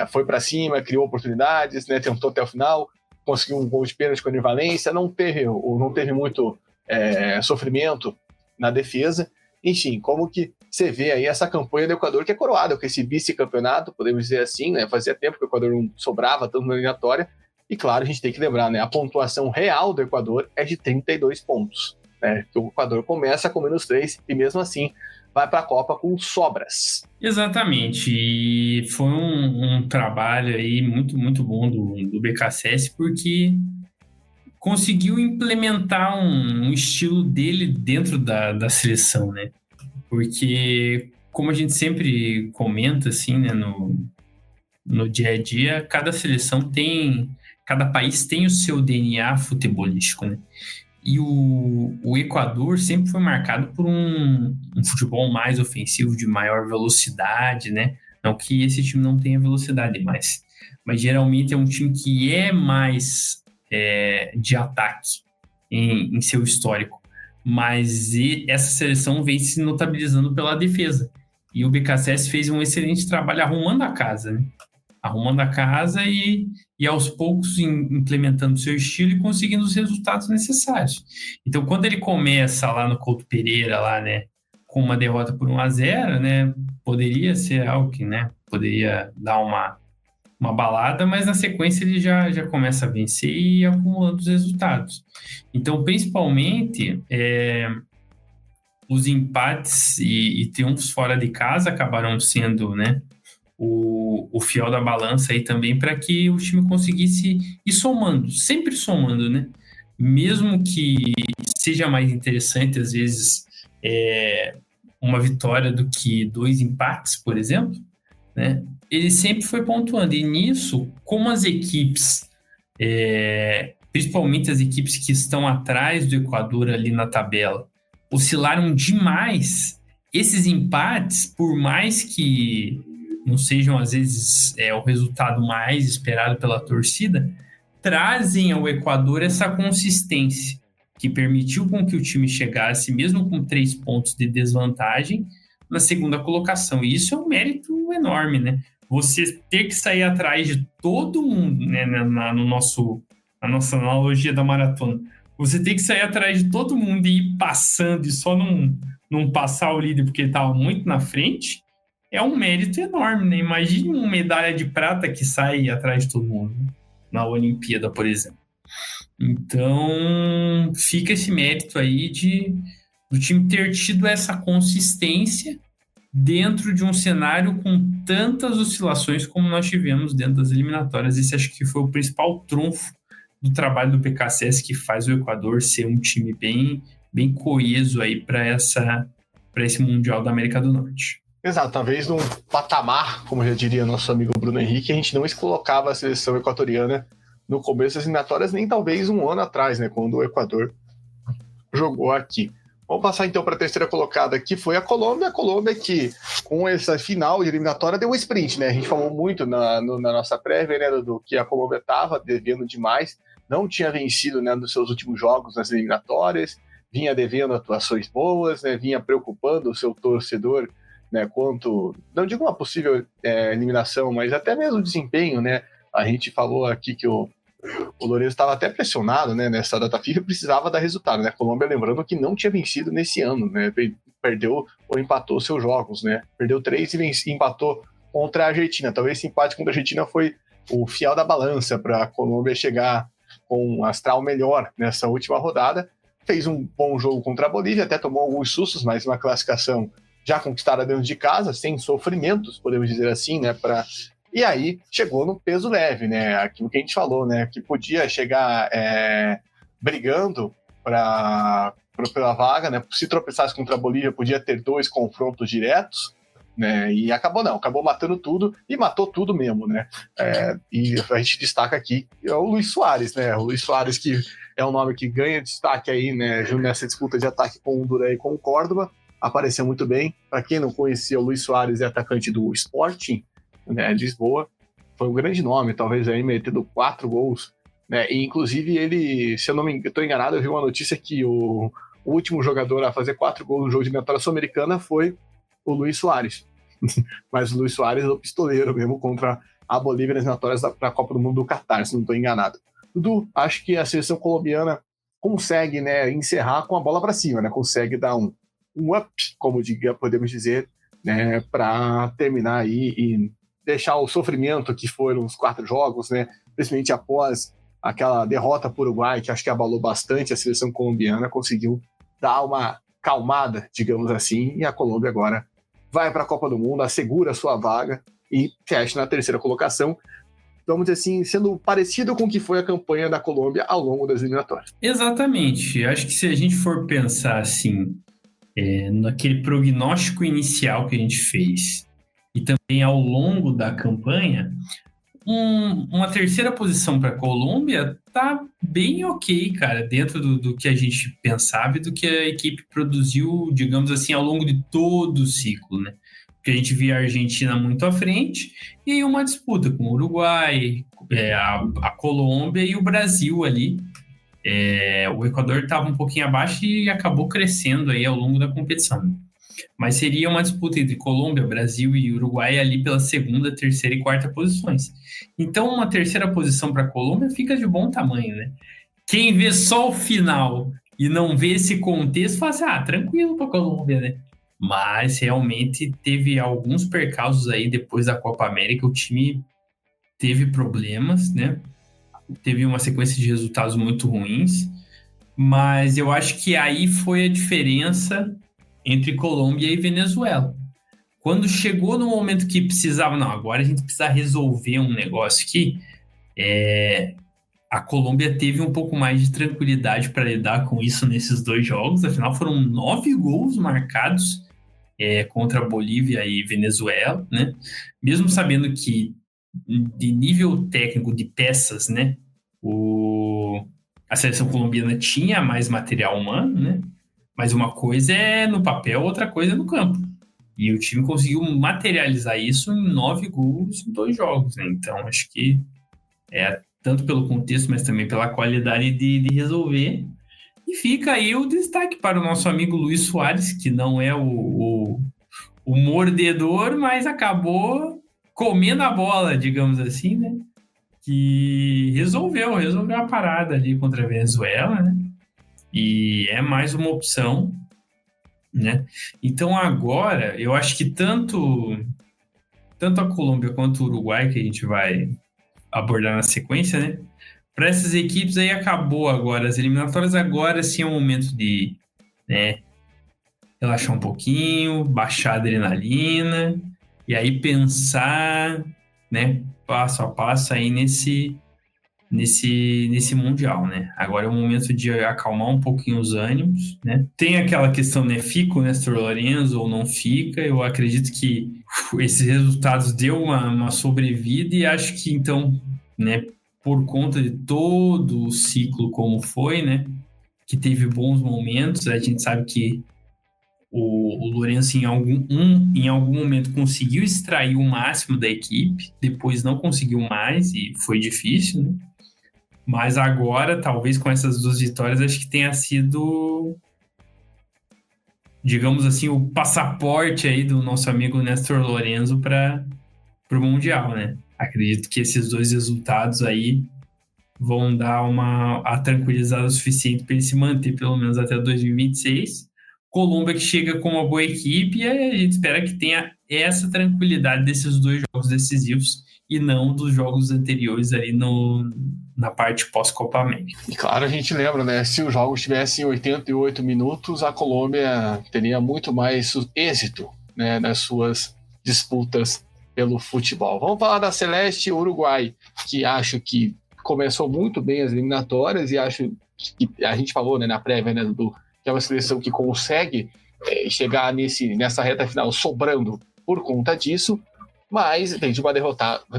foi para cima, criou oportunidades, né? Tentou até o final, conseguiu um gol de pênalti com a Ener Valencia, não teve muito sofrimento na defesa. Enfim, como que você vê aí essa campanha do Equador, que é coroada com esse vice-campeonato, podemos dizer assim, né? Fazia tempo que o Equador não sobrava tanto na eliminatória, e claro, a gente tem que lembrar, né? A pontuação real do Equador é de 32 pontos. Né? O Equador começa com -3 e mesmo assim vai para a Copa com sobras. Exatamente, e foi um trabalho aí muito, muito bom do BKSS, porque conseguiu implementar um estilo dele dentro da seleção, né? Porque, como a gente sempre comenta, assim, né, no dia a dia, cada país tem o seu DNA futebolístico, né? E o Equador sempre foi marcado por um futebol mais ofensivo, de maior velocidade, né? Não que esse time não tenha velocidade, mas geralmente é um time que é mais de ataque em seu histórico. Mas essa seleção vem se notabilizando pela defesa. E o BKSS fez um excelente trabalho arrumando a casa, né? Arrumando a casa e aos poucos implementando seu estilo e conseguindo os resultados necessários. Então, quando ele começa lá no Couto Pereira, lá, né, com uma derrota por 1-0, né, poderia ser algo que, né, poderia dar uma balada, mas na sequência ele já começa a vencer e acumulando os resultados. Então, principalmente, os empates e triunfos fora de casa acabaram sendo, né, o fiel da balança aí também para que o time conseguisse ir somando, sempre somando, né? Mesmo que seja mais interessante, às vezes, uma vitória do que 2 empates, por exemplo, né? Ele sempre foi pontuando. E nisso, como as equipes, principalmente as equipes que estão atrás do Equador ali na tabela, oscilaram demais, esses empates, por mais que não sejam, às vezes, o resultado mais esperado pela torcida, trazem ao Equador essa consistência que permitiu com que o time chegasse, mesmo com 3 pontos de desvantagem, na segunda colocação. E isso é um mérito enorme, né? Você ter que sair atrás de todo mundo, né? Na nossa analogia da maratona. Você tem que sair atrás de todo mundo e ir passando e só não passar o líder porque ele estava muito na frente, é um mérito enorme, né? Imagine uma medalha de prata que sai atrás de todo mundo, né? Na Olimpíada, por exemplo. Então, fica esse mérito aí do time ter tido essa consistência dentro de um cenário com tantas oscilações como nós tivemos dentro das eliminatórias. Esse acho que foi o principal trunfo do trabalho do PKSS, que faz o Equador ser um time bem coeso aí para esse Mundial da América do Norte. Exato, talvez num patamar, como já diria nosso amigo Bruno Henrique, a gente não colocava a seleção equatoriana no começo das eliminatórias, nem talvez um ano atrás, né, quando o Equador jogou aqui. Vamos passar então para a terceira colocada, que foi a Colômbia. A Colômbia que, com essa final de eliminatória, deu um sprint, né? A gente falou muito na nossa prévia, né, do que a Colômbia estava devendo demais, não tinha vencido, né, nos seus últimos jogos nas eliminatórias, vinha devendo atuações boas, né, vinha preocupando o seu torcedor, né, quanto, não digo uma possível eliminação, mas até mesmo o desempenho, né? A gente falou aqui que o Lourenço estava até pressionado, né, nessa data FIFA e precisava dar resultado, né? A Colômbia, lembrando que não tinha vencido nesse ano, né? Perdeu ou empatou seus jogos, né? Perdeu 3 e empatou contra a Argentina. Talvez esse empate contra a Argentina foi o fiel da balança para a Colômbia chegar com um astral melhor nessa última rodada. Fez um bom jogo contra a Bolívia, até tomou alguns sustos, mas uma classificação já conquistada dentro de casa, sem sofrimentos, podemos dizer assim, né? E aí chegou no peso leve, né? Aquilo que a gente falou, né? Que podia chegar brigando pela vaga, né? Se tropeçasse contra a Bolívia, podia ter 2 confrontos diretos, né? E acabou matando tudo e matou tudo mesmo, né? E a gente destaca aqui o Luis Suárez, né? O Luis Suárez, que é um nome que ganha destaque aí, né? Nessa disputa de ataque com o Duré e com o Córdoba, apareceu muito bem. Para quem não conhecia, o Luis Suárez é atacante do Sporting, né, Lisboa, foi um grande nome, talvez aí metendo 4 gols, né, e inclusive ele, se eu não estou enganado, eu vi uma notícia que o último jogador a fazer 4 gols no jogo de eliminatória sul-americana foi o Luis Suárez, mas o Luis Suárez é o pistoleiro mesmo contra a Bolívia nas eliminatórias da Copa do Mundo do Catar, se não estou enganado. Dudu, acho que a seleção colombiana consegue, né, encerrar com a bola para cima, né, consegue dar um up, como podemos dizer, né, para terminar aí e deixar o sofrimento que foram os 4 jogos, né, principalmente após aquela derrota para o Uruguai, que acho que abalou bastante a seleção colombiana, conseguiu dar uma calmada, digamos assim, e a Colômbia agora vai para a Copa do Mundo, assegura a sua vaga e fecha na terceira colocação, vamos dizer assim, sendo parecido com o que foi a campanha da Colômbia ao longo das eliminatórias. Exatamente, acho que se a gente for pensar assim, naquele prognóstico inicial que a gente fez e também ao longo da campanha, uma terceira posição para a Colômbia tá bem ok, cara, dentro do que a gente pensava e do que a equipe produziu, digamos assim, ao longo de todo o ciclo, né? Porque a gente via a Argentina muito à frente e aí uma disputa com o Uruguai, a Colômbia e o Brasil ali. O Equador estava um pouquinho abaixo e acabou crescendo aí ao longo da competição. Mas seria uma disputa entre Colômbia, Brasil e Uruguai ali pela segunda, terceira e quarta posições. Então uma terceira posição para a Colômbia fica de bom tamanho, né? Quem vê só o final e não vê esse contexto fala assim, tranquilo para a Colômbia, né? Mas realmente teve alguns percalços aí depois da Copa América, o time teve problemas, né? Teve uma sequência de resultados muito ruins, mas eu acho que aí foi a diferença entre Colômbia e Venezuela. Quando chegou no momento que precisava, não, agora a gente precisa resolver um negócio aqui, a Colômbia teve um pouco mais de tranquilidade para lidar com isso nesses 2 jogos, afinal foram 9 gols marcados contra Bolívia e Venezuela, né? Mesmo sabendo que de nível técnico de peças, né, a seleção colombiana tinha mais material humano, né? Mas uma coisa é no papel, outra coisa é no campo. E o time conseguiu materializar isso em 9 gols em 2 jogos, né? Então, acho que tanto pelo contexto, mas também pela qualidade de resolver. E fica aí o destaque para o nosso amigo Luis Soares, que não é o mordedor, mas acabou comendo a bola, digamos assim, né? Que resolveu a parada ali contra a Venezuela, né? E é mais uma opção, né? Então agora, eu acho que tanto a Colômbia quanto o Uruguai, que a gente vai abordar na sequência, né? Para essas equipes aí acabou agora as eliminatórias, agora sim é o momento de, né, relaxar um pouquinho, baixar a adrenalina e aí pensar, né, passo a passo aí nesse Mundial, né? Agora é o momento de acalmar um pouquinho os ânimos, né? Tem aquela questão, né? Fica o Néstor Lorenzo ou não fica? Eu acredito que esses resultados deu uma sobrevida e acho que, então, né? Por conta de todo o ciclo como foi, né? Que teve bons momentos, a gente sabe que o Lourenço em algum momento conseguiu extrair o máximo da equipe, depois não conseguiu mais e foi difícil, né? Mas agora, talvez com essas 2 vitórias, acho que tenha sido, digamos assim, o passaporte aí do nosso amigo Néstor Lorenzo para o Mundial, né? Acredito que esses 2 resultados aí vão dar a tranquilizada suficiente para ele se manter pelo menos até 2026. Colômbia que chega com uma boa equipe e a gente espera que tenha essa tranquilidade desses 2 jogos decisivos e não dos jogos anteriores ali na parte pós-Copa América. E claro, a gente lembra, né? Se os jogos tivessem 88 minutos, a Colômbia teria muito mais êxito, né, nas suas disputas pelo futebol. Vamos falar da Celeste Uruguai, que acho que começou muito bem as eliminatórias e acho que a gente falou, né, na prévia, né, que é uma seleção que consegue chegar nessa reta final sobrando por conta disso, mas tem uma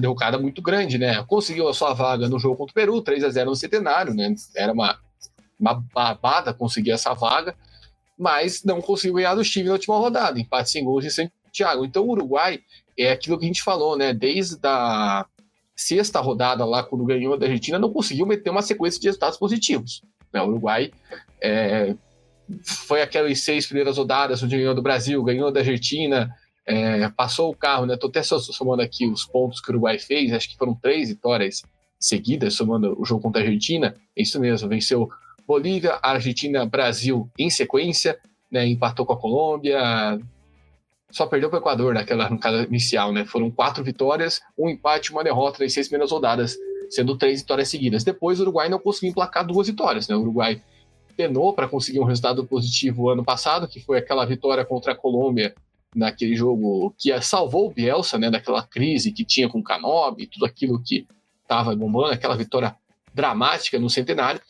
derrocada muito grande, né? Conseguiu a sua vaga no jogo contra o Peru, 3-0 no Centenário, né? Era uma babada conseguir essa vaga, mas não conseguiu ganhar do Chile na última rodada, empate sem gols em Santiago. Então o Uruguai é aquilo que a gente falou, né? Desde a 6ª rodada lá, quando ganhou da Argentina, não conseguiu meter uma sequência de resultados positivos, né? O Uruguai foi aquelas 6 primeiras rodadas onde ganhou do Brasil, ganhou da Argentina, passou o carro, né? Tô até somando aqui os pontos que o Uruguai fez, acho que foram 3 vitórias seguidas, somando o jogo contra a Argentina. É isso mesmo, venceu Bolívia, Argentina, Brasil em sequência, né? Empatou com a Colômbia, só perdeu para o Equador naquela arrancada inicial, né? Foram 4 vitórias, um empate e uma derrota nas 6 primeiras rodadas, sendo 3 vitórias seguidas. Depois o Uruguai não conseguiu emplacar 2 vitórias, né? O Uruguai penou para conseguir um resultado positivo ano passado, que foi aquela vitória contra a Colômbia, naquele jogo que salvou o Bielsa, né, daquela crise que tinha com o Canóbio, tudo aquilo que estava bombando, aquela vitória dramática no Centenário.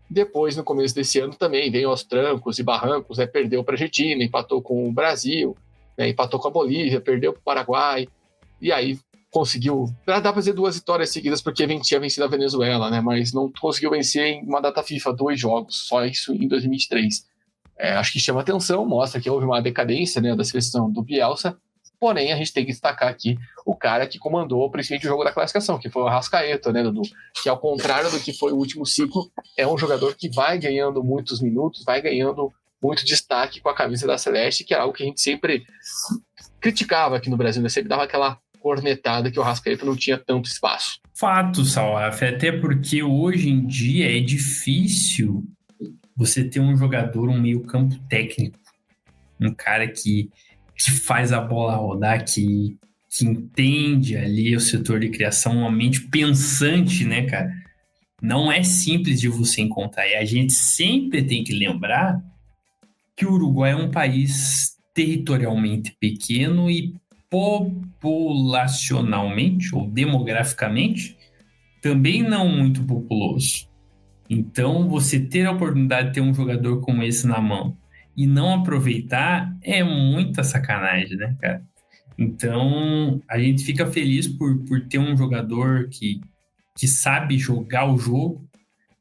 Depois, no começo desse ano, também veio aos trancos e barrancos, né, perdeu para a Argentina, empatou com o Brasil, né, empatou com a Bolívia, perdeu para o Paraguai, e aí conseguiu, dá para dizer 2 vitórias seguidas, porque tinha vencido a Venezuela, né, mas não conseguiu vencer em uma data FIFA 2 jogos, só isso em 2023. Acho que chama atenção, mostra que houve uma decadência, né, da seleção do Bielsa, porém a gente tem que destacar aqui o cara que comandou principalmente o jogo da classificação, que foi o Arrascaeta, né, Dudu? Que ao contrário do que foi o último ciclo, é um jogador que vai ganhando muitos minutos, vai ganhando muito destaque com a camisa da Celeste, que é algo que a gente sempre criticava aqui no Brasil, né? Sempre dava aquela cornetada que o Arrascaeta não tinha tanto espaço. Fato, Salaf, até porque hoje em dia é difícil você ter um jogador, um meio-campo técnico, um cara que faz a bola rodar, que que entende ali o setor de criação, uma mente pensante, né, cara? Não é simples de você encontrar. E a gente sempre tem que lembrar que o Uruguai é um país territorialmente pequeno e populacionalmente, ou demograficamente, também não muito populoso. Então, você ter a oportunidade de ter um jogador como esse na mão e não aproveitar é muita sacanagem, né, cara? Então, a gente fica feliz por ter um jogador que sabe jogar o jogo,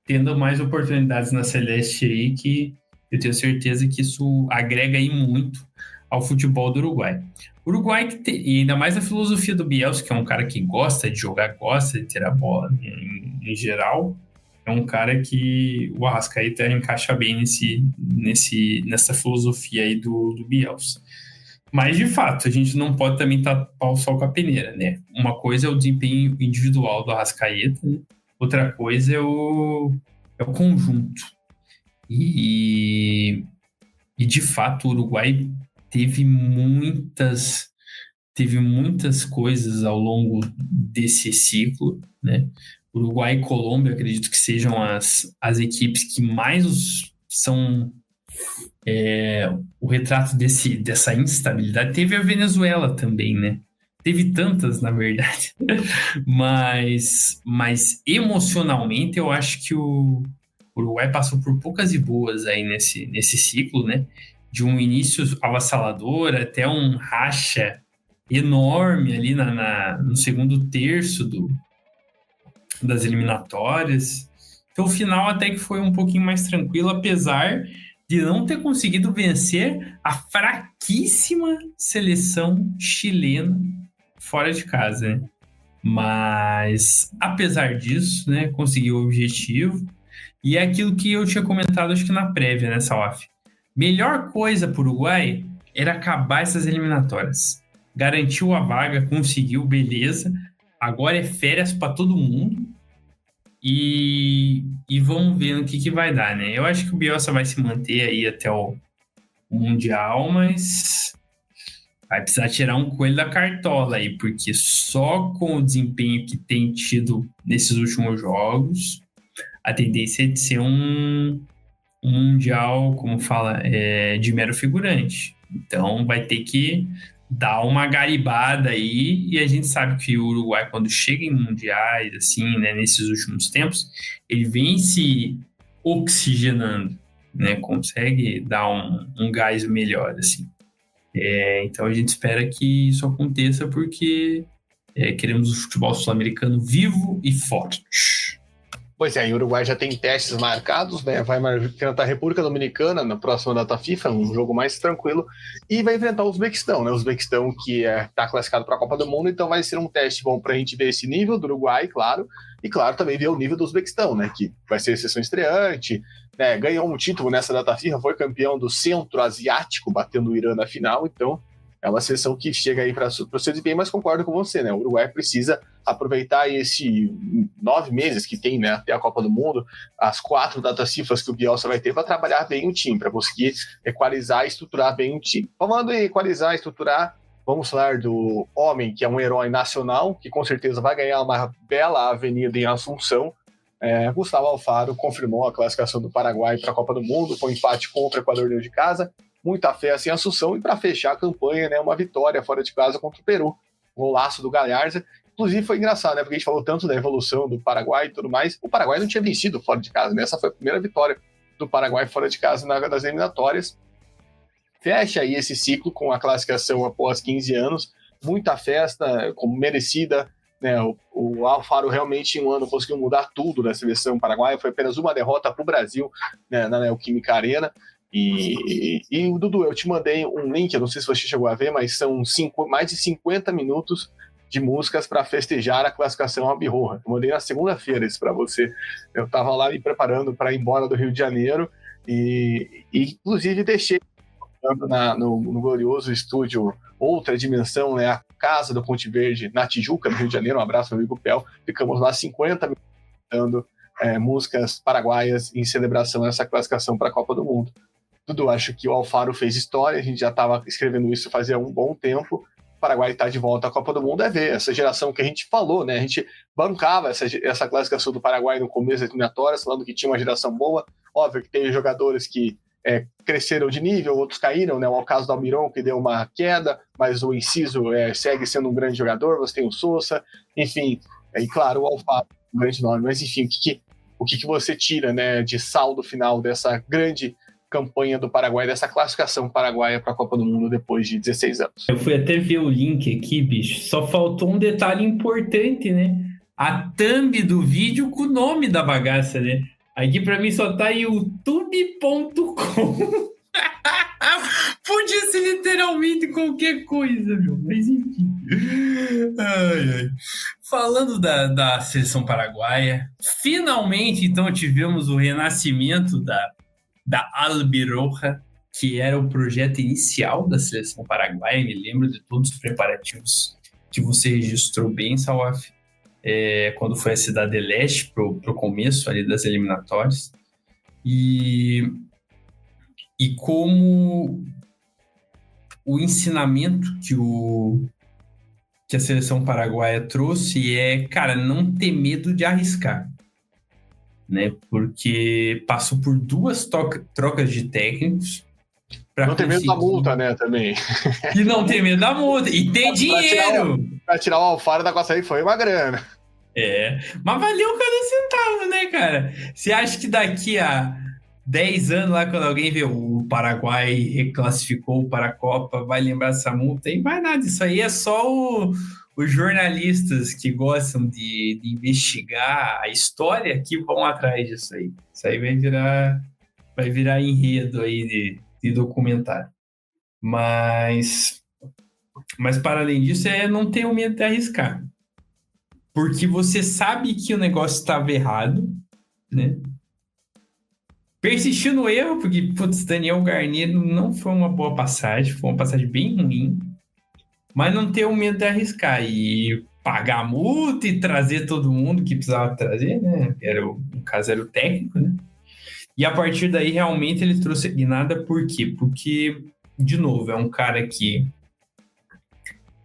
tendo mais oportunidades na Celeste aí, que eu tenho certeza que isso agrega aí muito ao futebol do Uruguai. O Uruguai, e ainda mais a filosofia do Bielsa, que é um cara que gosta de jogar, gosta de ter a bola em geral, é um cara que o Arrascaeta encaixa bem nessa filosofia aí do Bielsa. Mas, de fato, a gente não pode também tapar o sol com a peneira, né? Uma coisa é o desempenho individual do Arrascaeta, né? Outra coisa é o conjunto. E, de fato, o Uruguai teve muitas coisas ao longo desse ciclo, né? Uruguai e Colômbia, acredito que sejam as equipes que mais são o retrato dessa instabilidade. Teve a Venezuela também, né? Teve tantas, na verdade. mas emocionalmente, eu acho que o Uruguai passou por poucas e boas aí nesse ciclo, né? De um início avassalador até um racha enorme ali no segundo terço das eliminatórias. Então, o final até que foi um pouquinho mais tranquilo, apesar de não ter conseguido vencer a fraquíssima seleção chilena fora de casa, né? Mas, apesar disso, né, conseguiu o objetivo. E é aquilo que eu tinha comentado, acho que na prévia, né, Salaf? Melhor coisa para o Uruguai era acabar essas eliminatórias. Garantiu a vaga, conseguiu, beleza. Agora é férias para todo mundo. E vamos ver no que vai dar, né? Eu acho que o Bielsa vai se manter aí até o Mundial, mas vai precisar tirar um coelho da cartola aí, porque só com o desempenho que tem tido nesses últimos jogos, a tendência é de ser um Mundial, como fala, de mero figurante. Então vai ter que dar uma garibada aí, e a gente sabe que o Uruguai, quando chega em mundiais, assim, né, nesses últimos tempos, ele vem se oxigenando, né, consegue dar um gás melhor, assim. Então a gente espera que isso aconteça, porque queremos o futebol sul-americano vivo e forte. Pois é, o Uruguai já tem testes marcados, né? Vai enfrentar a República Dominicana na próxima data FIFA, um jogo mais tranquilo, e vai enfrentar o Uzbequistão, né? O Uzbequistão que está classificado para a Copa do Mundo, então vai ser um teste bom para a gente ver esse nível do Uruguai, claro, e claro também ver o nível do Uzbequistão, né? Que vai ser seleção estreante, né? Ganhou um título nessa data FIFA, foi campeão do Centro-Asiático, batendo o Irã na final, então é uma seleção que chega aí para o seu desempenho, mas concordo com você, né? O Uruguai precisa aproveitar esse 9 meses que tem, né, até a Copa do Mundo, as 4 datas FIFA que o Bielsa vai ter para trabalhar bem o time, para conseguir equalizar e estruturar bem o time. Falando em equalizar e estruturar, vamos falar do homem que é um herói nacional, que com certeza vai ganhar uma bela avenida em Assunção. Gustavo Alfaro confirmou a classificação do Paraguai para a Copa do Mundo, com empate contra o Equador dentro de casa. Muita fé assim em Assunção, e para fechar a campanha, né, uma vitória fora de casa contra o Peru. Golaço do Galharza. Inclusive foi engraçado, né, porque a gente falou tanto da evolução do Paraguai e tudo mais. O Paraguai não tinha vencido fora de casa, né? Essa foi a primeira vitória do Paraguai fora de casa das eliminatórias. Fecha aí esse ciclo com a classificação após 15 anos. Muita festa, como merecida, né? O Alfaro realmente em um ano conseguiu mudar tudo na seleção paraguaia. Foi apenas uma derrota para o Brasil, né, na Neoquímica Arena. E Dudu, eu te mandei um link, eu não sei se você chegou a ver, mas são mais de 50 minutos de músicas para festejar a classificação Abirroja. Eu mandei na segunda-feira isso para você. Eu estava lá me preparando para ir embora do Rio de Janeiro e inclusive deixei no glorioso estúdio Outra Dimensão, né, a casa do Ponte Verde, na Tijuca, no Rio de Janeiro. Um abraço, meu amigo Pel. Ficamos lá 50 minutos cantando músicas paraguaias em celebração a essa classificação para a Copa do Mundo. Dudu, acho que o Alfaro fez história, a gente já estava escrevendo isso fazia um bom tempo, Paraguai está de volta à Copa do Mundo é ver essa geração que a gente falou, né? A gente bancava essa classificação do Paraguai no começo das eliminatórias, falando que tinha uma geração boa. Óbvio que tem jogadores que cresceram de nível, outros caíram, né? O caso do Almiron, que deu uma queda, mas o Enciso segue sendo um grande jogador. Você tem o Sousa, enfim, e claro, o Alfaro, um grande nome. Mas enfim, o que você tira, né, de saldo final dessa grande campanha do Paraguai, dessa classificação paraguaia para a Copa do Mundo depois de 16 anos? Eu fui até ver o link aqui, bicho. Só faltou um detalhe importante, né? A thumb do vídeo com o nome da bagaça, né? Aqui para mim só tá youtube.com. Podia ser literalmente qualquer coisa, meu. Mas enfim. Ai. Falando da seleção paraguaia, finalmente, então, tivemos o renascimento da Albiroja, que era o projeto inicial da seleção paraguaia. Me lembro de todos os preparativos que você registrou bem, Salaf, quando foi a Cidade de Leste pro começo ali das eliminatórias. E como o ensinamento que a seleção paraguaia trouxe cara, não ter medo de arriscar, né? Porque passou por 2 trocas de técnicos. Não ter medo da multa, né, também. E não ter medo da multa. E ter dinheiro. Pra tirar o Alfaro da Costa Rica foi uma grana. Mas valeu cada centavo, né, cara? Você acha que daqui a 10 anos, lá quando alguém vê o Paraguai reclassificou para a Copa, vai lembrar dessa multa? E vai nada, isso aí é só os jornalistas que gostam de investigar a história que vão atrás disso aí. Isso aí vai virar enredo aí de documentário. Mas para além disso, não ter o medo de arriscar. Porque você sabe que o negócio estava errado, né? Persistiu no erro, porque Daniel Garneiro não foi uma boa passagem, foi uma passagem bem ruim, mas não ter o medo de arriscar e pagar a multa e trazer todo mundo que precisava trazer, né? No caso era o técnico, né? E a partir daí, realmente, ele trouxe a guinada. Por quê? Porque, de novo, é um cara que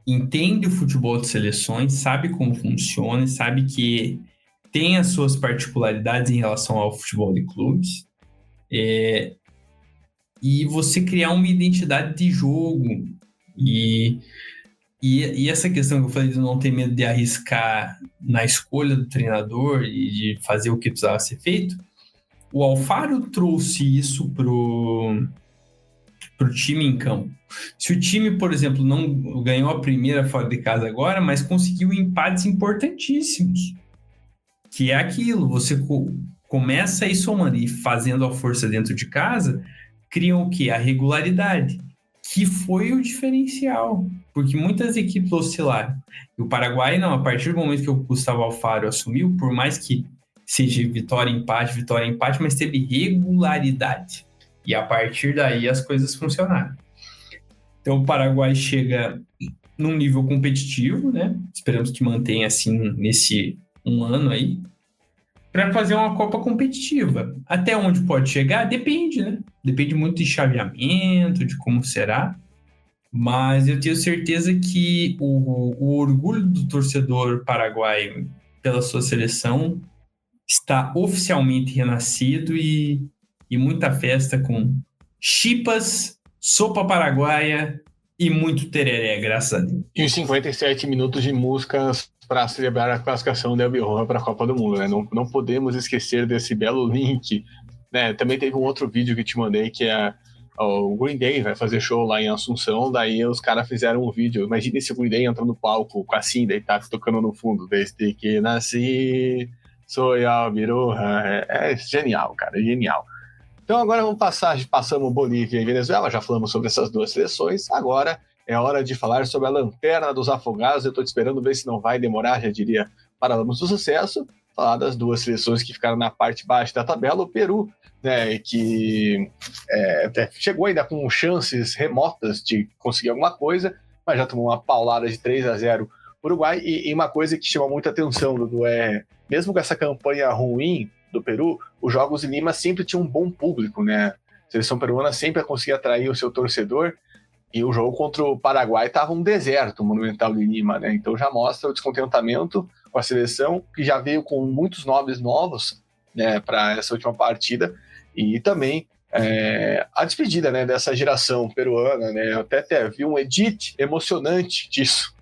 entende o futebol de seleções, sabe como funciona, sabe que tem as suas particularidades em relação ao futebol de clubes. E você criar uma identidade de jogo. E essa questão que eu falei de não ter medo de arriscar na escolha do treinador e de fazer o que precisava ser feito, o Alfaro trouxe isso pro time em campo. Se o time, por exemplo, não ganhou a primeira fora de casa agora, mas conseguiu empates importantíssimos, que é aquilo, você começa aí somando e fazendo a força dentro de casa, criam o quê? A regularidade, que foi o diferencial, porque muitas equipes oscilaram. E o Paraguai não, a partir do momento que o Gustavo Alfaro assumiu, por mais que seja vitória, empate, mas teve regularidade. E a partir daí as coisas funcionaram. Então o Paraguai chega num nível competitivo, né? Esperamos que mantenha assim nesse um ano aí, para fazer uma Copa competitiva. Até onde pode chegar? Depende, né? Depende muito de chaveamento, de como será. Mas eu tenho certeza que o orgulho do torcedor paraguaio pela sua seleção está oficialmente renascido e muita festa com chipas, sopa paraguaia e muito tereré, graças a Deus. E os 57 minutos de músicas para celebrar a classificação da Albiroja para a Copa do Mundo, né? Não podemos esquecer desse belo link, né? Também teve um outro vídeo que te mandei, que é o Green Day vai fazer show lá em Assunção, daí os caras fizeram um vídeo. Imagina esse Green Day entrando no palco com assim, daí tá tocando no fundo, desde que nasci, sou Albiroja. É genial, cara, genial. Então agora passamos Bolívia e Venezuela, já falamos sobre essas duas seleções, agora é hora de falar sobre a Lanterna dos Afogados. Eu estou esperando ver se não vai demorar, já diria Paralamas do Sucesso, falar das duas seleções que ficaram na parte baixa da tabela. O Peru, né, que chegou ainda com chances remotas de conseguir alguma coisa, mas já tomou uma paulada de 3-0 Uruguai. E uma coisa que chama muita atenção, Dudu, mesmo com essa campanha ruim do Peru, os Jogos em Lima sempre tinham um bom público, né? A seleção peruana sempre conseguia atrair o seu torcedor. E o jogo contra o Paraguai estava um deserto, o Monumental de Lima, né? Então já mostra o descontentamento com a seleção, que já veio com muitos nomes novos, né, para essa última partida, e também a despedida, né, dessa geração peruana, né? Eu até vi um edit emocionante disso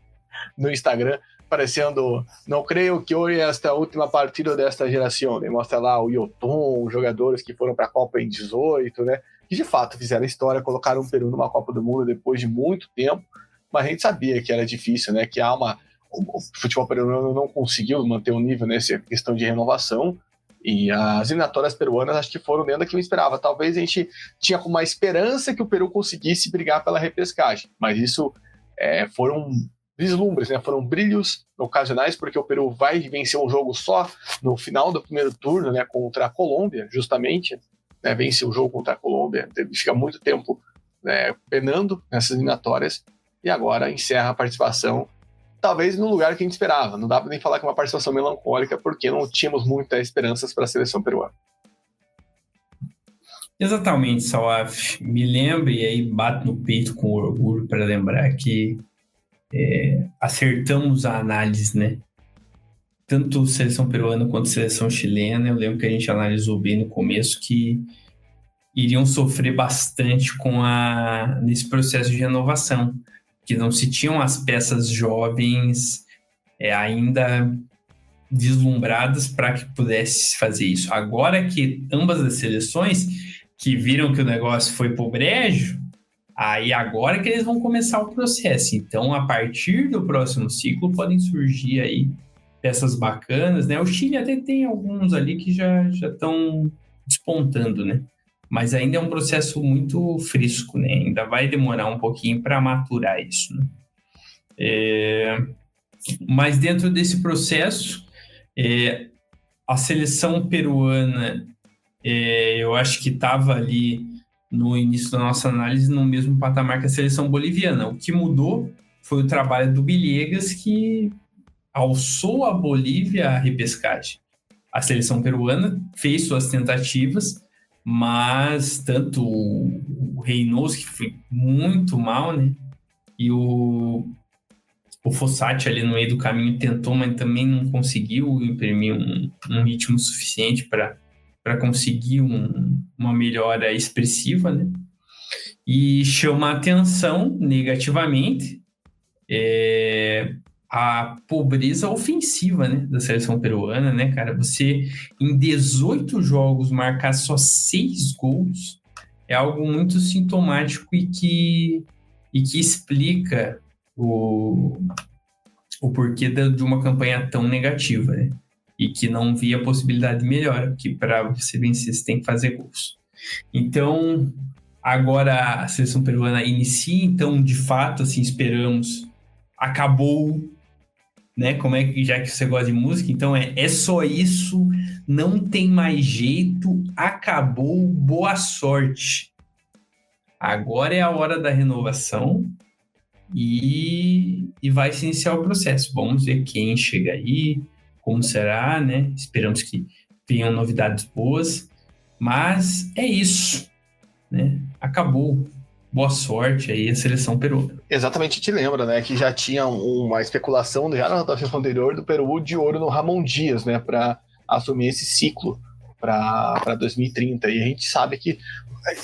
no Instagram, parecendo, não creio que hoje é esta última partida desta geração, né? Mostra lá o Yotun, os jogadores que foram para a Copa em 18, né? Que de fato fizeram história, colocaram o Peru numa Copa do Mundo depois de muito tempo, mas a gente sabia que era difícil, né? Que o futebol peruano não conseguiu manter o nível nessa questão de renovação, e as eliminatórias peruanas acho que foram dentro daquilo que eu esperava. Talvez a gente tinha com uma esperança que o Peru conseguisse brigar pela repescagem, mas isso foram vislumbres, né? Foram brilhos ocasionais, porque o Peru vai vencer um jogo só no final do primeiro turno, né, contra a Colômbia, justamente, né, vence o jogo contra a Colômbia, fica muito tempo, né, penando nessas eliminatórias, e agora encerra a participação, talvez no lugar que a gente esperava. Não dá para nem falar que é uma participação melancólica, porque não tínhamos muitas esperanças para a seleção peruana. Exatamente, Salaf. Me lembra, e aí bato no peito com orgulho para lembrar que acertamos a análise, né? Tanto seleção peruana quanto seleção chilena. Eu lembro que a gente analisou bem no começo que iriam sofrer bastante nesse processo de renovação, que não se tinham as peças jovens ainda vislumbradas para que pudesse fazer isso. Agora que ambas as seleções que viram que o negócio foi pro brejo, aí agora que eles vão começar o processo. Então, a partir do próximo ciclo, podem surgir aí peças bacanas, né? O Chile até tem alguns ali que já estão despontando, né? Mas ainda é um processo muito fresco, né? Ainda vai demorar um pouquinho para maturar isso, né? Mas dentro desse processo, a seleção peruana, eu acho que estava ali no início da nossa análise no mesmo patamar que a seleção boliviana. O que mudou foi o trabalho do Villegas, que alçou a Bolívia à repescagem. A seleção peruana fez suas tentativas, mas tanto o Reynoso, que foi muito mal, né? E o Fossati ali no meio do caminho tentou, mas também não conseguiu imprimir um ritmo suficiente para conseguir uma melhora expressiva, né? E chama a atenção negativamente a pobreza ofensiva, né, da seleção peruana, né, cara? Você, em 18 jogos, marcar só 6 gols é algo muito sintomático e que explica o porquê de uma campanha tão negativa, né? E que não via possibilidade de melhora, que para você vencer você tem que fazer gols. Então, agora a seleção peruana inicia, então, de fato, assim, esperamos, acabou, né? Como é que, já que você gosta de música, então é só isso, não tem mais jeito, acabou, boa sorte. Agora é a hora da renovação e vai se iniciar o processo. Vamos ver quem chega aí, como será, né? Esperamos que tenham novidades boas, mas é isso, né? Acabou. Boa sorte aí a seleção peruana. Exatamente, te lembra, né, que já tinha uma especulação já na rotação anterior do Peru de olho no Ramon Dias, né, para assumir esse ciclo para 2030, e a gente sabe que